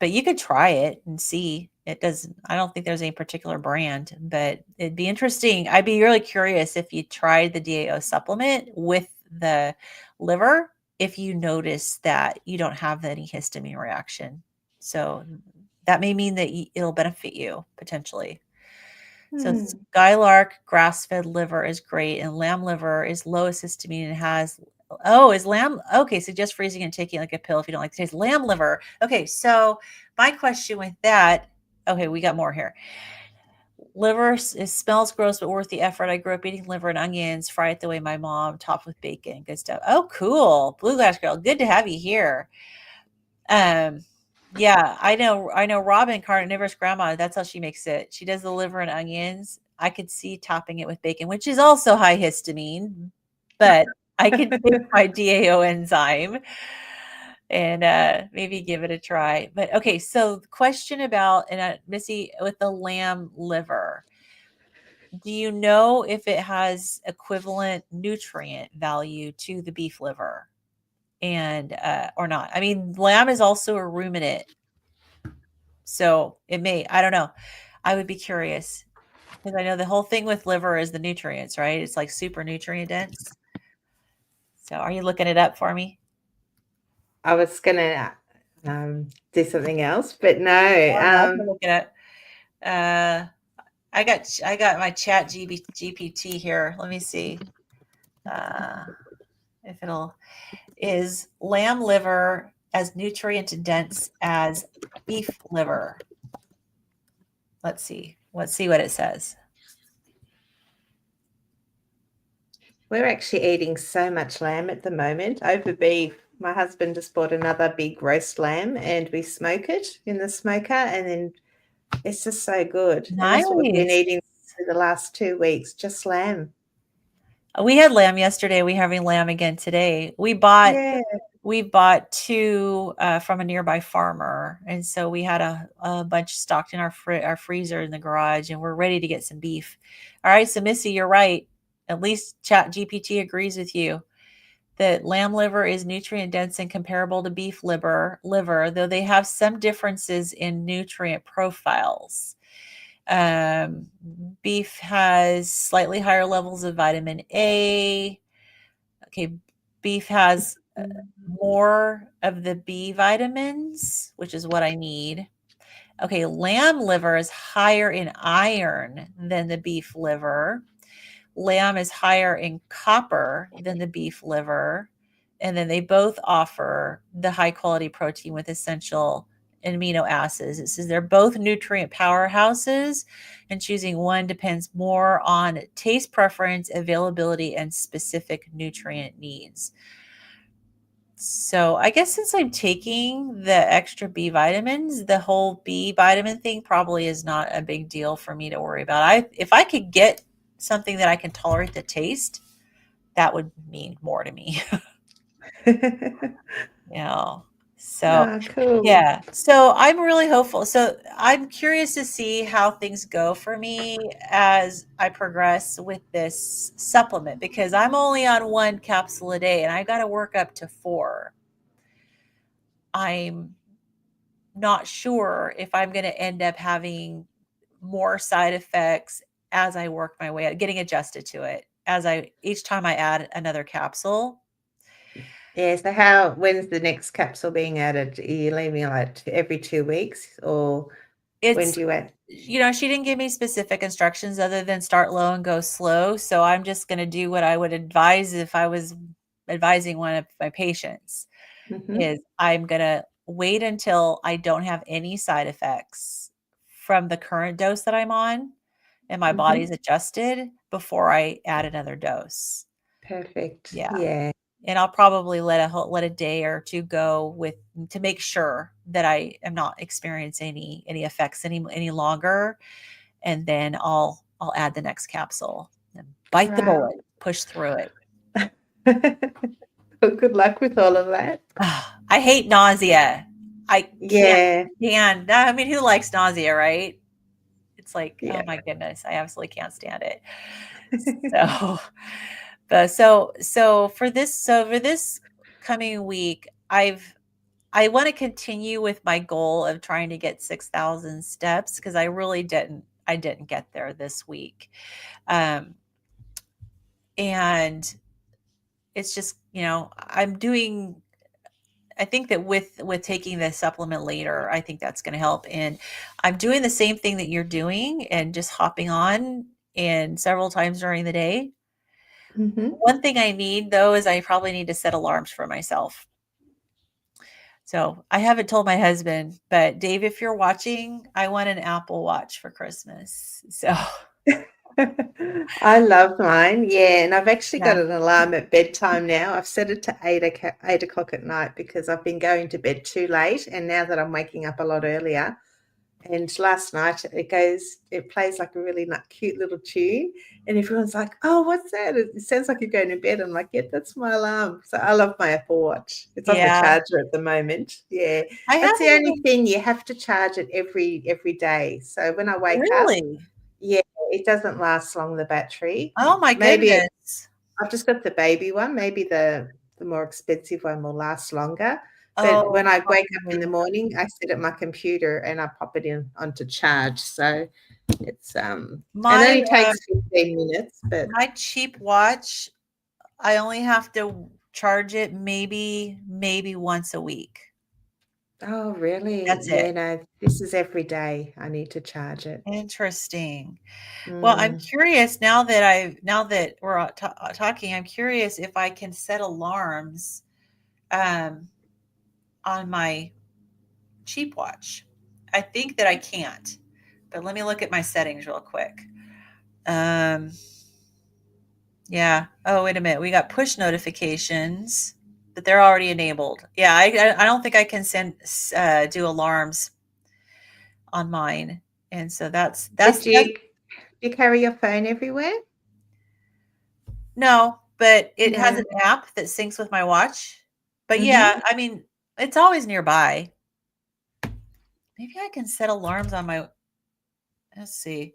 but you could try it and see. It does. I don't think there's any particular brand, but it'd be interesting. I'd be really curious if you tried the DAO supplement with the liver, if you notice that you don't have any histamine reaction. So that may mean that it'll benefit you potentially. So Hmm. Skylark grass-fed liver is great, and lamb liver is low histamine and has. Oh, is lamb okay? Suggest freezing and taking like a pill if you don't like the taste. Lamb liver. Okay, so my question with that. Okay, we got more here. Liver it smells gross, but worth the effort. I grew up eating liver and onions, fry it the way my mom, topped with bacon. Good stuff. Oh, cool, Blue Glass Girl. Good to have you here. Um, yeah, I know Robin Carnivorous Grandma, that's how she makes it. She does the liver and onions. I could see topping it with bacon, which is also high histamine, but I can take my DAO enzyme and maybe give it a try. But okay, so the question about and Missy with the lamb liver. Do you know if it has equivalent nutrient value to the beef liver? And or not. I mean, lamb is also a ruminant, so it may. I don't know. I would be curious because I know the whole thing with liver is the nutrients, right? It's like super nutrient dense. So, are you looking it up for me? I was gonna do something else, but no. Oh, no, I can look it up. Uh, I got my chat GPT here. Let me see uh, if it'll is lamb liver as nutrient dense as beef liver. Let's see. Let's see what it says. We're actually eating so much lamb at the moment over beef. My husband just bought another big roast lamb and we smoke it in the smoker, and then it's just so good. And that's what we've been Nice. eating for the last 2 weeks, just lamb. We had lamb yesterday. We're having lamb again today. Yeah. We bought two from a nearby farmer, and so we had a bunch stocked in our freezer in the garage, and we're ready to get some beef. All right, so Missy, you're right. At least Chat GPT agrees with you that lamb liver is nutrient dense and comparable to beef liver, though they have some differences in nutrient profiles. Um, Beef has slightly higher levels of vitamin A. Okay, beef has more of the B vitamins, which is what I need. Okay, lamb liver is higher in iron than the beef liver. Lamb is higher in copper than the beef liver. And then they both offer the high quality protein with essential amino acids. It says they're both nutrient powerhouses, and choosing one depends more on taste preference, availability, and specific nutrient needs. So I guess since I'm taking the extra B vitamins, the whole B vitamin thing probably is not a big deal for me to worry about. If I could get something that I can tolerate the taste, that would mean more to me. You know. So Oh, cool. yeah. So I'm really hopeful. So I'm curious to see how things go for me as I progress with this supplement because I'm only on one capsule a day and I got to work up to four. I'm not sure if I'm going to end up having more side effects as I work my way out, getting adjusted to it as I each time I add another capsule. Yeah, so how when's the next capsule being added? Are you leaving like every 2 weeks or when It's do you add? she didn't give me specific instructions other than start low and go slow. So I'm just going to do what I would advise if I was advising one of my patients Mhm, is I'm going to wait until I don't have any side effects from the current dose that I'm on and my body's mhm. adjusted before I add another dose. Perfect. Yeah. Yeah. And I'll probably let a day or 2 go with to make sure that I am not experiencing any effects any longer, and then I'll add the next capsule and bite the Wow. bullet, push through it. Well, good luck with all of that. I hate nausea. I can't Yeah, stand I mean, who likes nausea, right? It's like, oh yeah. my goodness, I absolutely can't stand it. So, but so for this coming week, I want to continue with my goal of trying to get 6,000 steps because I didn't get there this week. Um, and it's just, I think that with taking the supplement later, I think that's going to help. And I'm doing the same thing that you're doing and just hopping on and several times during the day. Mhm. One thing I need though is I probably need to set alarms for myself. So I haven't told my husband, but Dave, if you're watching, I want an Apple Watch for Christmas. So I love mine, yeah, and I've actually got yeah, an alarm at bedtime now. I've set it to 8 o'clock at night because I've been going to bed too late, and now that I'm waking up a lot earlier, and last night it plays like a really cute little tune, and everyone's like, "Oh, what's that?" It sounds like you're going to bed. I'm like, "Yeah, that's my alarm." So I love my Apple Watch. It's on the yeah. charger at the moment. Yeah, I that's the haven't only even thing, you have to charge it every day. So when I wake up, really. yeah, it doesn't last long, the battery. Oh my Maybe goodness. I've just got the baby one, maybe the more expensive one will last longer, but Oh, when I wake up in the probably. morning, I sit at my computer and I pop it in onto charge, so it's, it My only takes 15 minutes, but my cheap watch, I only have to charge it maybe once a week. oh, really? That's Yeah, it. no, this is every day I need to charge it. Interesting. Well, I'm Mm, curious now that we're talking, I'm curious if I can set alarms um, on my cheap watch. I think that I can't, but let me look at my settings real quick. Um, yeah. Oh, wait a minute. We got push notifications, but they're already enabled. Yeah, I don't think I can do alarms on mine, and so but that's do you carry your phone everywhere? no, but it has No. an app that syncs with my watch. But Mhm. yeah, I mean, it's always nearby. Maybe I can set alarms on my. Let's see.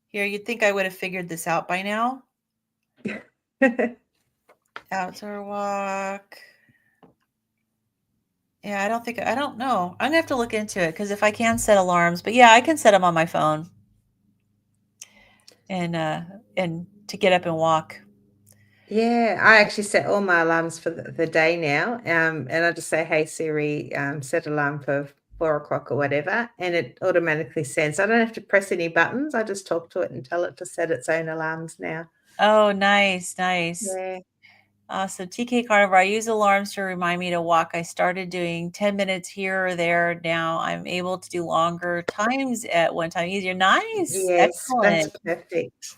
Here, you'd think I would have figured this out by now. Outdoor walk. Yeah, I don't know. I'm gonna have to look into it because if I can set alarms, but yeah, I can set them on my phone and to get up and walk. Yeah, I actually set all my alarms for the day now, and I just say, "Hey Siri, set alarm for 4 o'clock or whatever," and it automatically sends. I don't have to press any buttons. I just talk to it and tell it to set its own alarms now. Oh, nice, nice. Yeah. So TK Carnivore, I use alarms to remind me to walk. I started doing 10 minutes here or there. Now I'm able to do longer times at one time easier. Nice. Yes, that's Excellent. perfect.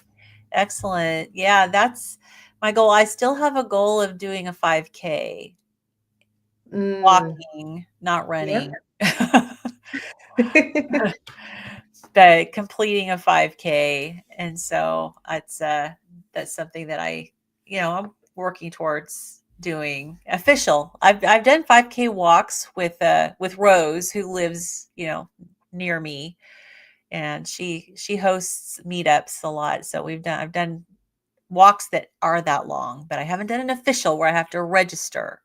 Excellent. Yeah, that's my goal. I still have a goal of doing a 5K, Mm, walking, not yep. running. But completing a 5K. And so that's something that I'm working towards doing official. I've done 5K walks with Rose who lives, near me, and she hosts meetups a lot. So I've done walks that are that long, but I haven't done an official where I have to register.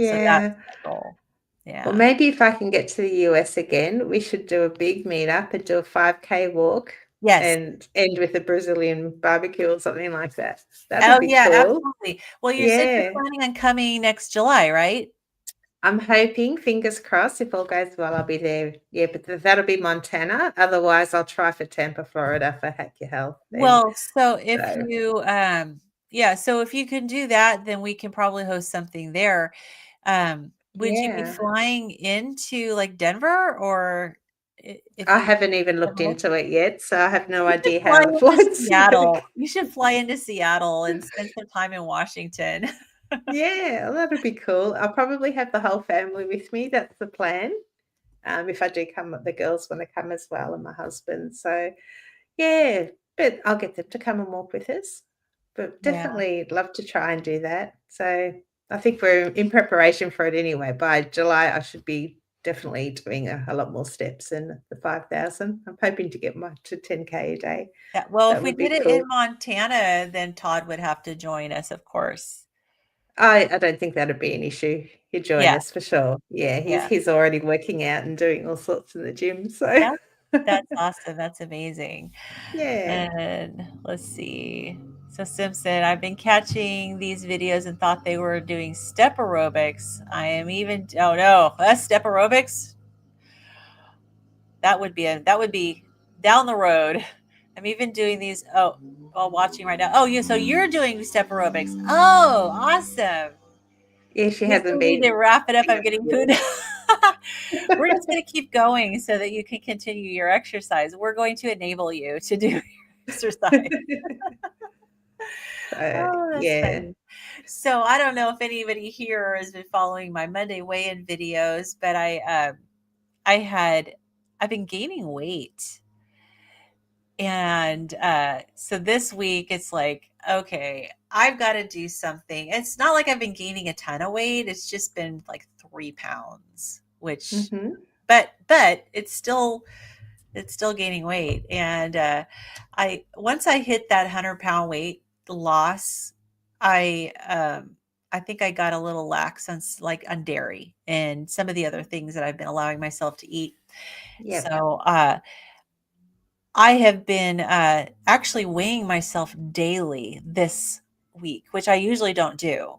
So that's Yeah. my goal. Well, Yeah. maybe if I can get to the US again, we should do a big meetup and do a 5K walk Yes. and end with a Brazilian barbecue or something like that. That'd Oh, be yeah, cool. absolutely. Well, you said you're Yeah. planning on coming next July, right? I'm hoping, fingers crossed, if all goes well, I'll be there. Yeah, but that'll be Montana. Otherwise, I'll try for Tampa, Florida for Hack Your Health then. Well, so if So, you, yeah, so if you can do that, then we can probably host something there. Would you be yeah. flying into like Denver or if I you haven't even looked travel? into it yet, so I have no You should idea fly how the into flights Seattle. work. You should fly into Seattle and spend some time in Washington. Yeah, well, that'd be cool. I'll probably have the whole family with me. That's the plan. If I do come, the girls want to come as well, and my husband. So, yeah, but I'll get them to come and walk with us. But Yeah. definitely love to try and do that. So, I think we're in preparation for it anyway. By July, I should be definitely doing a lot more steps than the 5,000. I'm hoping to get my to 10K a day. Yeah. Well, if That we would be did it in cool. Montana, then Todd would have to join us, of course. I don't think that'd be an issue. He'd join Yeah. us for sure. Yeah, he's Yeah. he's already working out and doing all sorts in the gym. So, That that's awesome. That's amazing. yeah. And let's see. So Simpson, I've been catching these videos and thought they were doing step aerobics. I am even oh no, that's step aerobics. That would be down the road. I'm even doing these while watching right now. Oh, yeah, so you're doing step aerobics. Oh, awesome. Yeah, she I guess hasn't we need to been. wrap it up. I'm getting food. We're just going to keep going so that you can continue your exercise. We're going to enable you to do your exercise. So, Oh, that's yeah. funny. So I don't know if anybody here has been following my Monday weigh-in videos, but I had I've been gaining weight. And so this week it's like, okay, I've got to do something. It's not like I've been gaining a ton of weight. It's just been like 3 pounds, which Mhm. but it's still gaining weight. And I once I hit that 100-pound weight loss, I think I got a little lax on like on dairy and some of the other things that I've been allowing myself to eat. Yep. So I have been actually weighing myself daily this week, which I usually don't do.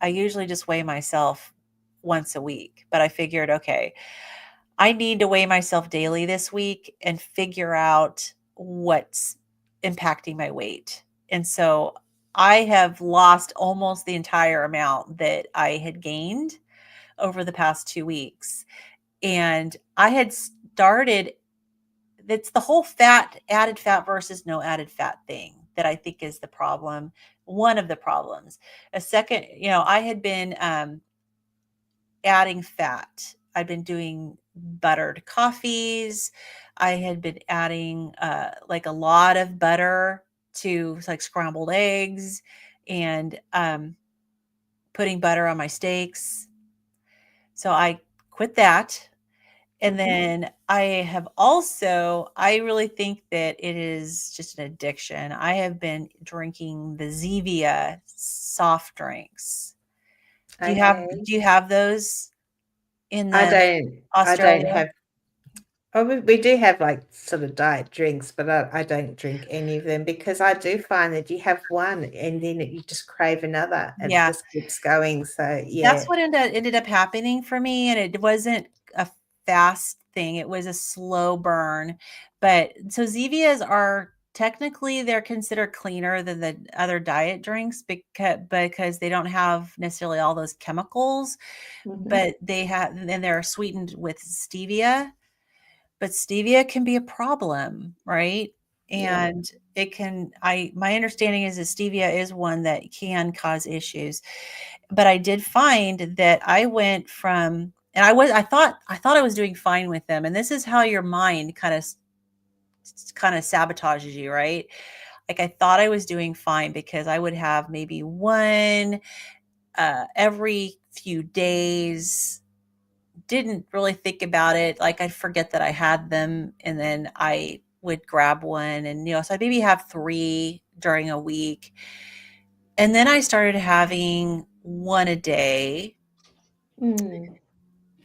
I usually just weigh myself once a week, but I figured, okay, I need to weigh myself daily this week and figure out what's impacting my weight. And so I have lost almost the entire amount that I had gained over the past 2 weeks. And I had started, it's the whole added fat versus no added fat thing that I think is the problem. One of the problems. A second, I had been adding fat. I'd been doing buttered coffees. I had been adding like a lot of butter to like scrambled eggs and putting butter on my steaks. So I quit that. And Mhm. then I really think that it is just an addiction. I have been drinking the Zevia soft drinks. Okay. Do you have those in I the don't I don't Australia? have. Oh, we do have, like, sort of diet drinks, but I don't drink any of them because I do find that you have one and then you just crave another and it Yeah. just keeps going. So, That's yeah. what ended up happening for me, and it wasn't a fast thing, it was a slow burn, but so Zevias are technically they're considered cleaner than the other diet drinks because they don't have necessarily all those chemicals, Mhm. but they have and they're sweetened with stevia, but stevia can be a problem, right? Yeah. And it can I my understanding is that stevia is one that can cause issues. But I did find that I went from and I thought I was doing fine with them. And this is how your mind kind of sabotages you, right? Like I thought I was doing fine because I would have maybe one every few days, didn't really think about it. Like I'd forget that I had them and then I would grab one and so I maybe have three during a week. And then I started having one a day. Mm.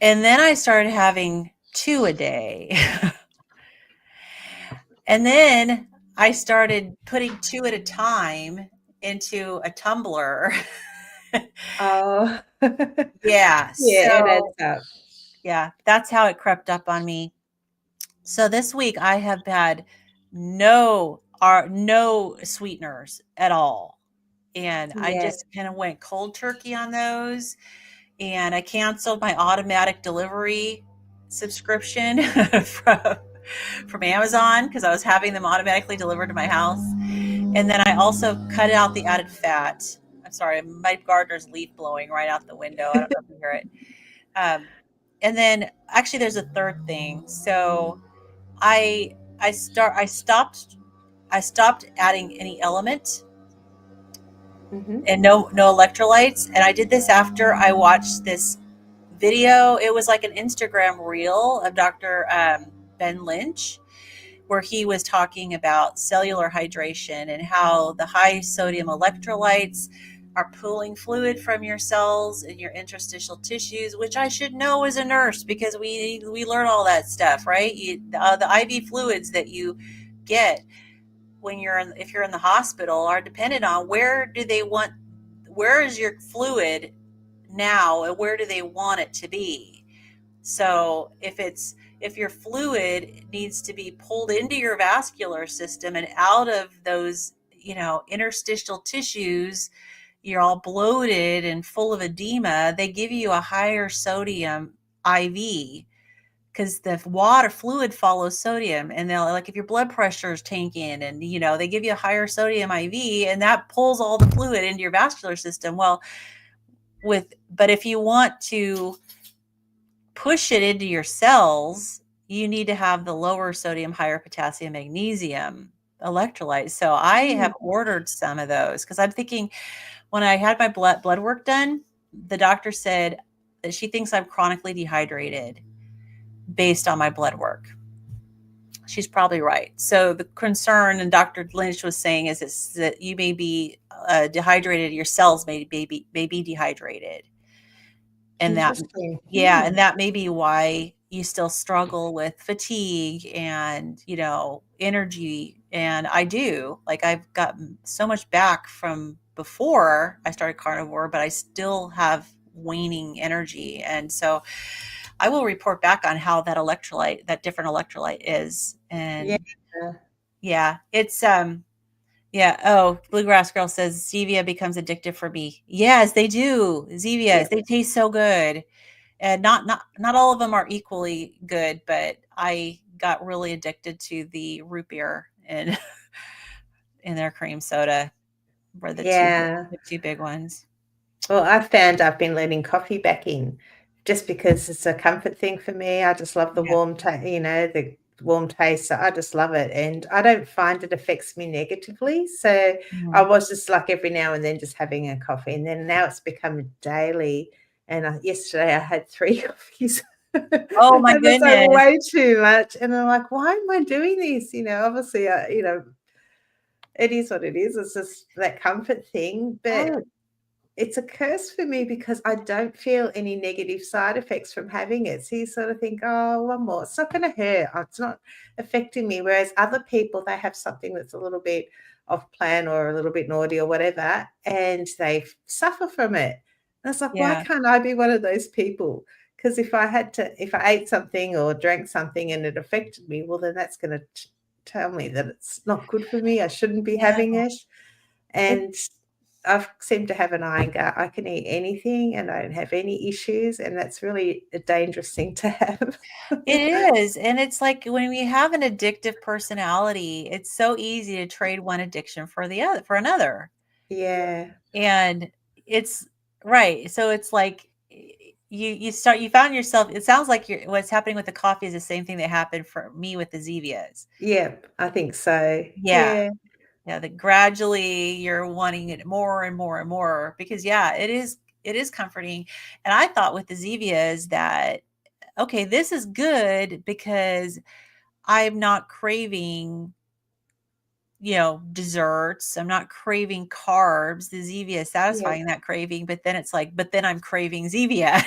And then I started having 2 a day. And then I started putting 2 at a time into a tumbler. Oh, Yeah, yeah, it adds so up. yeah, that's how it crept up on me. So this week I have had no sweeteners at all. And I Yeah. just kind of went cold turkey on those, and I canceled my automatic delivery subscription from Amazon because I was having them automatically delivered to my house. And then I also cut out the added fat. I'm sorry, my gardener's leaf blowing right out the window. I don't know if you hear it. Um, and then actually, there's a third thing. So I stopped adding any element Hmm. and no electrolytes. And I did this after I watched this video. It was like an Instagram reel of Dr. Ben Lynch, where he was talking about cellular hydration and how the high sodium electrolytes are pulling fluid from your cells and your interstitial tissues, which I should know as a nurse because we learn all that stuff, right? The IV fluids that you get when if you're in the hospital are dependent on where is your fluid now and where do they want it to be. So if your fluid needs to be pulled into your vascular system and out of those, interstitial tissues, you're all bloated and full of edema, they give you a higher sodium IV because the water fluid follows sodium. And they'll, like, if your blood pressure is tanking and they give you a higher sodium IV and that pulls all the fluid into your vascular system. Well, but if you want to push it into your cells, you need to have the lower sodium, higher potassium, magnesium electrolytes. So I have ordered some of those because I'm thinking, when I had my blood work done, the doctor said that she thinks I'm chronically dehydrated based on my blood work. She's probably right. So the concern, and Dr. Lynch was saying, is that you may be dehydrated. Your cells may be dehydrated, and that, Interesting. yeah, and that may be why you still struggle with fatigue and energy. And I do, like, I've gotten so much back from before I started carnivore, but I still have waning energy. And so I will report back on how that different electrolyte is. Yeah. And yeah, it's yeah. Oh, Bluegrass Girl says Zevia becomes addictive for me. Yes, they do. Yeah. Zevias, they taste so good. And not all of them are equally good, but I got really addicted to the root beer and in their cream soda were Yeah. the two big ones. Well, I've found I've been letting coffee back in just because it's a comfort thing for me. I just love the Yeah. the warm taste. So I just love it. And I don't find it affects me negatively. So I Mhm. was just like every now and then just having a coffee. And then now it's become daily. And yesterday I had 3 coffees. Oh my And it's like goodness. way too much. And I'm like, why am I doing this? Obviously, it is what it is. It's just that comfort thing. But Right. it's a curse for me because I don't feel any negative side effects from having it. So you sort of think, oh, one more. It's not going to hurt. It's not affecting me. Whereas other people, they have something that's a little bit off plan or a little bit naughty or whatever, and they suffer from it. And it's like, why Yeah. can't I be one of those people? Because if I ate something or drank something and it affected me, well, then that's going to tell me that it's not good for me. I shouldn't be Yeah. having it. It, And I seem to have an iron gut. I can eat anything and I don't have any issues, and that's really a dangerous thing to have. it is. And it's like when we have an addictive personality, it's so easy to trade one addiction for another. Yeah. And it's right. So it's like you found yourself, it sounds like what's happening with the coffee is the same thing that happened for me with the Zevias. Yep, I think so. Yeah. Yeah. Yeah, that gradually you're wanting it more and more and more because yeah, it is comforting. And I thought with the Zevias that, okay, this is good because I'm not craving, desserts. I'm not craving carbs. The Zevia is Yeah. satisfying that craving, but then it's like, but then I'm craving Zevia.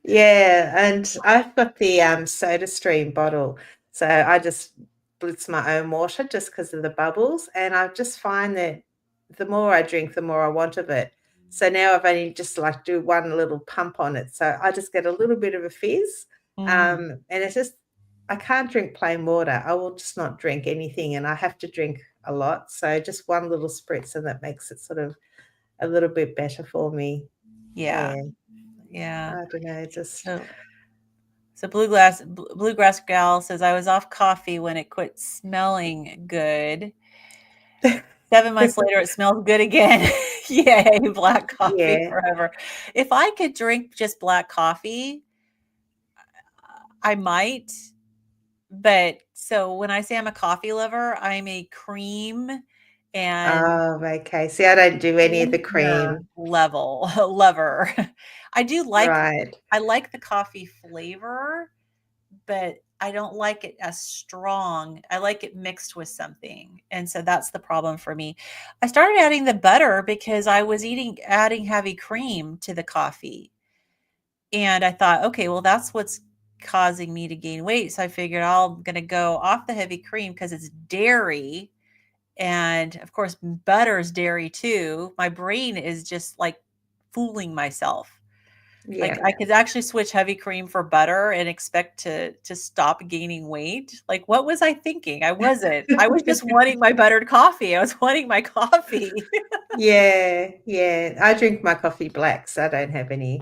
Yeah, and I've got the soda stream bottle, so I just blitz my own water just because of the bubbles, and I just find that the more I drink, the more I want of it. So now I've only just like do one little pump on it, so I just get a little bit of a fizz, Mhm. and it's just I can't drink plain water. I will just not drink anything, and I have to drink a lot. So just one little spritz, and that makes it sort of a little bit better for me. Yeah, Yeah, yeah. I don't know, just So so bluegrass gal says I was off coffee when it quit smelling good. 7 months later, it smells good again. Yay, black coffee Yeah. forever. If I could drink just black coffee, I might, but so when I say I'm a coffee lover, I'm a cream and Oh, okay. See, I don't do any of the sweetener cream. level lover. I do like Right. I like the coffee flavor, but I don't like it as strong. I like it mixed with something. And so that's the problem for me. I started adding the butter because I was adding heavy cream to the coffee. And I thought, okay, well, that's what's causing me to gain weight. So I figured I'm going to go off the heavy cream because it's dairy. And of course, butter is dairy too. My brain is just like fooling myself. Like, Yeah. I could actually switch heavy cream for butter and expect to stop gaining weight. Like, what was I thinking? I wasn't. I was just wanting my buttered coffee. I was wanting my coffee. Yeah, yeah. I drink my coffee black, so I don't have any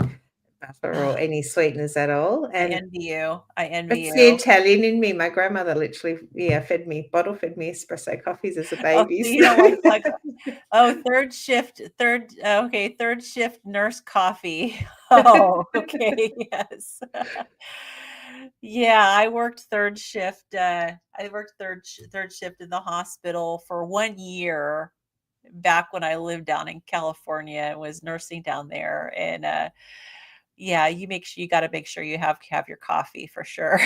butter or any sweeteners at all, I and envy you. I envy it's the you. Italian in me. My grandmother literally, yeah, bottle fed me espresso coffees as a Oh, baby, so so you don't like oh, third shift nurse coffee. Oh, okay, yes. Yeah, I worked third shift in the hospital for 1 year back when I lived down in California and was nursing down there, and, yeah, you gotta make sure you have your coffee for sure.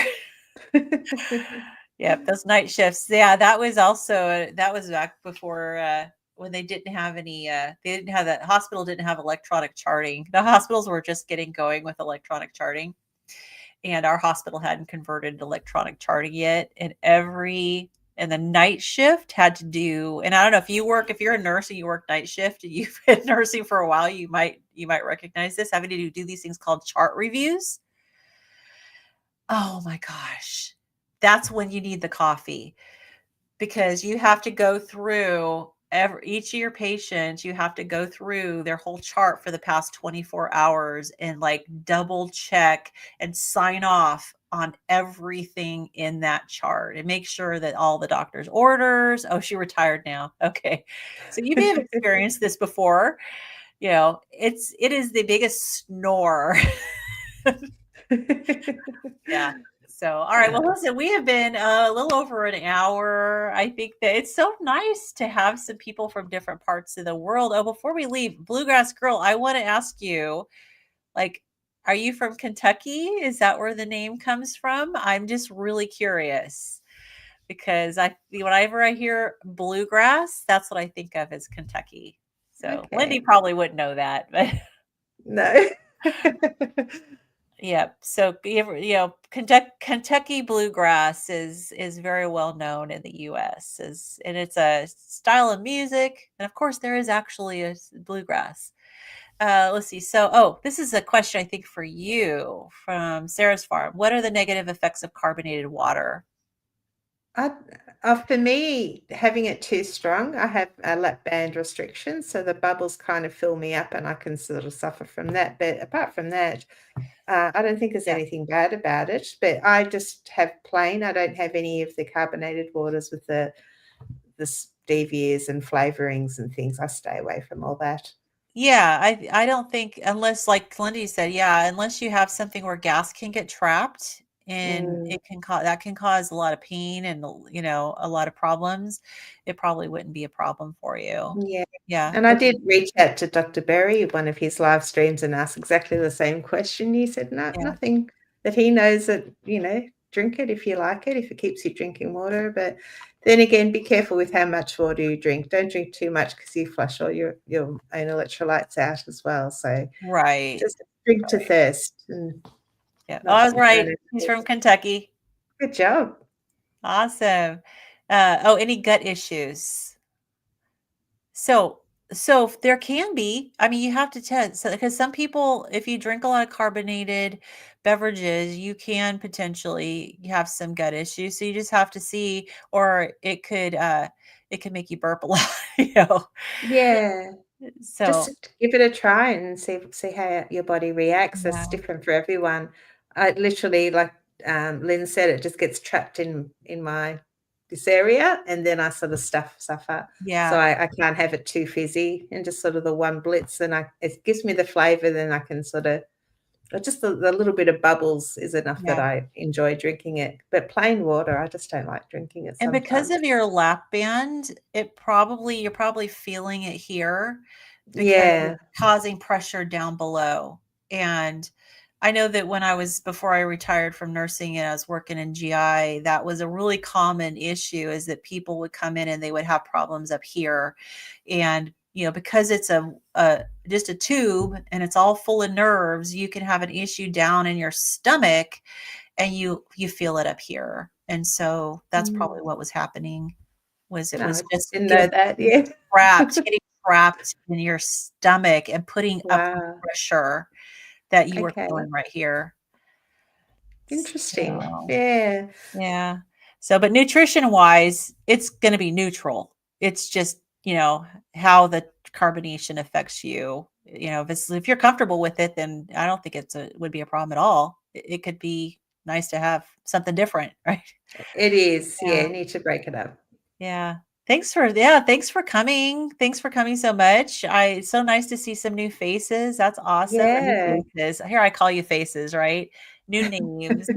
Yep, those night shifts. Yeah, that was back before, when they didn't have they didn't have that hospital didn't have electronic charting. The hospitals were just getting going with electronic charting, and our hospital hadn't converted to electronic charting yet, and the night shift had to do and I don't know if you're a nurse and you work night shift and you've been nursing for a while, you might recognize this, having to do these things called chart reviews. Oh my gosh. That's when you need the coffee because you have to go through each of your patients, you have to go through their whole chart for the past 24 hours and like double check and sign off on everything in that chart and make sure that all the doctor's orders. Oh, she retired now. Okay. So you may have experienced this before. It is the biggest snore. Yeah. So, all right. Well, Uh, listen, we have been a little over an hour. I think that it's so nice to have some people from different parts of the world. Oh, before we leave, Bluegrass Girl, I want to ask you, like, are you from Kentucky? Is that where the name comes from? I'm just really curious because whenever I hear bluegrass, that's what I think of as Kentucky. So, Lindy okay. probably wouldn't know that, but No. yeah. So Kentucky bluegrass is very well known in the U.S. And it's a style of music, and of course there is actually bluegrass. Let's see. So, this is a question I think for you from Sarah's Farm. What are the negative effects of carbonated water? I for me, having it too strong, I have a lap band restriction, so the bubbles kind of fill me up and I can sort of suffer from that, but apart from that, I don't think there's Yeah. anything bad about it, but I just have plain. I don't have any of the carbonated waters with the stevias and flavorings and things. I stay away from all that. Yeah, I don't think unless like Lindy said, yeah, unless you have something where gas can get trapped and Mm, that can cause a lot of pain and a lot of problems, it probably wouldn't be a problem for you. yeah. Yeah. And I Okay. did reach out to Dr. Berry, one of his live streams, and ask exactly the same question. He said, no, Yeah. nothing that he knows that, drink it if you like it, if it keeps you drinking water. But then again, be careful with how much water you drink. Don't drink too much because you flush all your own electrolytes out as well. So Right. just drink to thirst and Yeah. Oh, not I was don't right. have He's to. from Kentucky. Good job. Awesome. Any gut issues? So so there can be. I mean, you have to test so, because some people, if you drink a lot of carbonated beverages, you can potentially have some gut issues. So you just have to see, or it could make you burp a lot, you know. Yeah. So Just give it a try and see how your body reacts. It's yeah, different for everyone. I literally, like, Lynn said, it just gets trapped in my this area, and then I sort of suffer. So yeah, I can't have it too fizzy, and just sort of the one blitz, and it gives me the flavor, then I can sort of just the little bit of bubbles is enough that yeah. I enjoy drinking it. But plain water, I just don't like drinking it And because sometimes. of your lap band, you're probably feeling it here because Yeah. it's causing pressure down below. And I know that before I retired from nursing and I was working in GI, that was a really common issue is that people would come in and they would have problems up here. And, because it's just a tube and it's all full of nerves, you can have an issue down in your stomach and you feel it up here. And so that's probably Mm. what was happening was it No, I was just didn't know that. Yeah. getting trapped in your stomach and putting up the Wow. pressure that you were Okay. feeling right here. Interesting. So, Yeah. yeah. So, but nutrition wise, it's going to be neutral. It's just, how the carbonation affects you. If you're comfortable with it, then I don't think would be a problem at all. It could be nice to have something different, right? It is. Yeah, Yeah. you need to break it up. Yeah. Thanks for coming. Thanks for coming so much. It's so nice to see some new faces. That's awesome. Or new Yeah. faces. Here I call you faces, right? New names.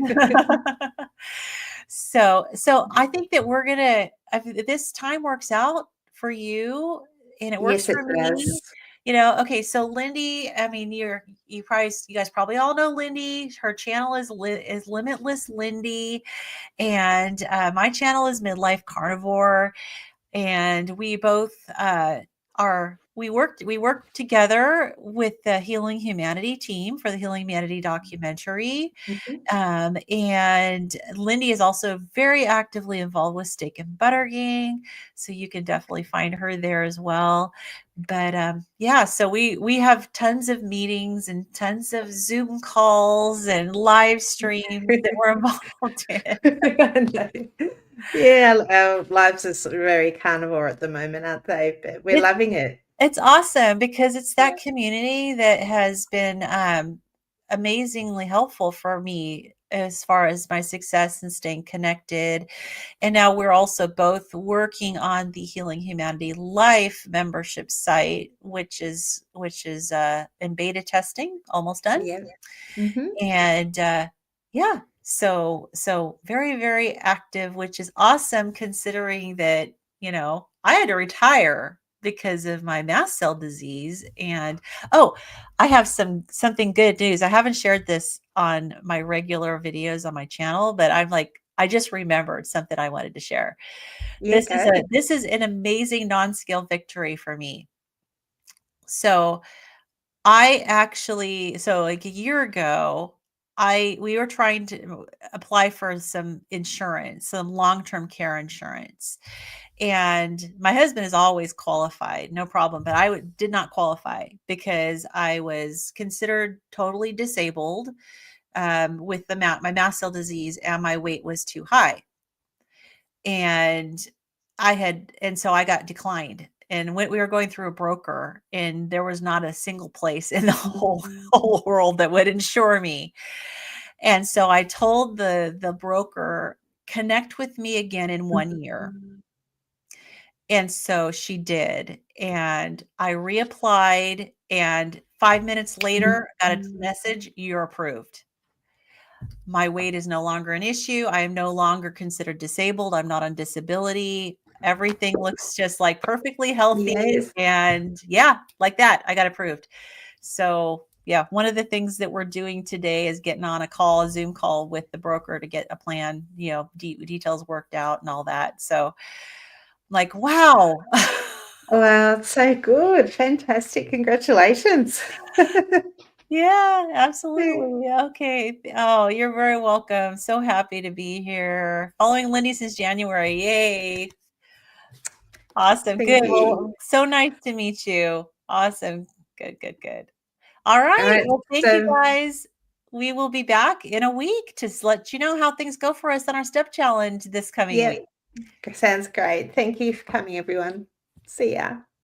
So I think that if this time works out for you and it works Yes, it for me, does. okay, so Lindy, I mean, you guys probably all know Lindy. Her channel is Limitless Lindy, and my channel is Midlife Carnivore, and we both we worked together with the Healing Humanity team for the Healing Humanity documentary. Mhm. And Lindy is also very actively involved with Steak and Butter Gang, so you can definitely find her there as well. But yeah, so we have tons of meetings and tons of Zoom calls and live streams that we're involved in. I know. Yeah, our lives are very carnivore at the moment, aren't they? But we're It's loving it. It's awesome because it's Yeah. that community that has been, amazingly helpful for me as far as my success and staying connected. And now we're also both working on the Healing Humanity Life membership site, which is in beta testing, almost done. Yeah. Mhm. And yeah, so very, very active, which is awesome considering that, I had to retire because of my mast cell disease. And oh, I have something good news. I haven't shared this on my regular videos on my channel, but I just remembered something I wanted to share. Yeah, go. This is an amazing non-scale victory for me. So like a year ago, we were trying to apply for some insurance, some long-term care insurance. And my husband is always qualified, no problem, but did not qualify because I was considered totally disabled with my mast cell disease, and my weight was too high. And so I got declined. And we were going through a broker, and there was not a single place in the whole Mhm. whole world that would insure me. And so I told the broker, connect with me again in 1 year. Mhm. And so she did. And I reapplied, and 5 minutes later, I got a Mhm. message, you're approved. My weight is no longer an issue. I am no longer considered disabled. I'm not on disability. Everything looks just like perfectly healthy. Yes. And yeah, like that, I got approved. So, yeah, one of the things that we're doing today is getting on a Zoom call with the broker to get a plan, details worked out and all that. So, like, wow. Wow, it's so good. Fantastic. Congratulations. Yeah, absolutely. Okay. Oh, you're very welcome. So happy to be here. Following Lindy since January. Yay. Awesome. Thank Good. you. Well, so nice to meet you. Awesome. Good, good, good. All All right. right. Well, thank you So, guys. We will be back in a week to let you know how things go for us on our step challenge this coming yeah, week. sounds great. Thank you for coming, everyone. See ya.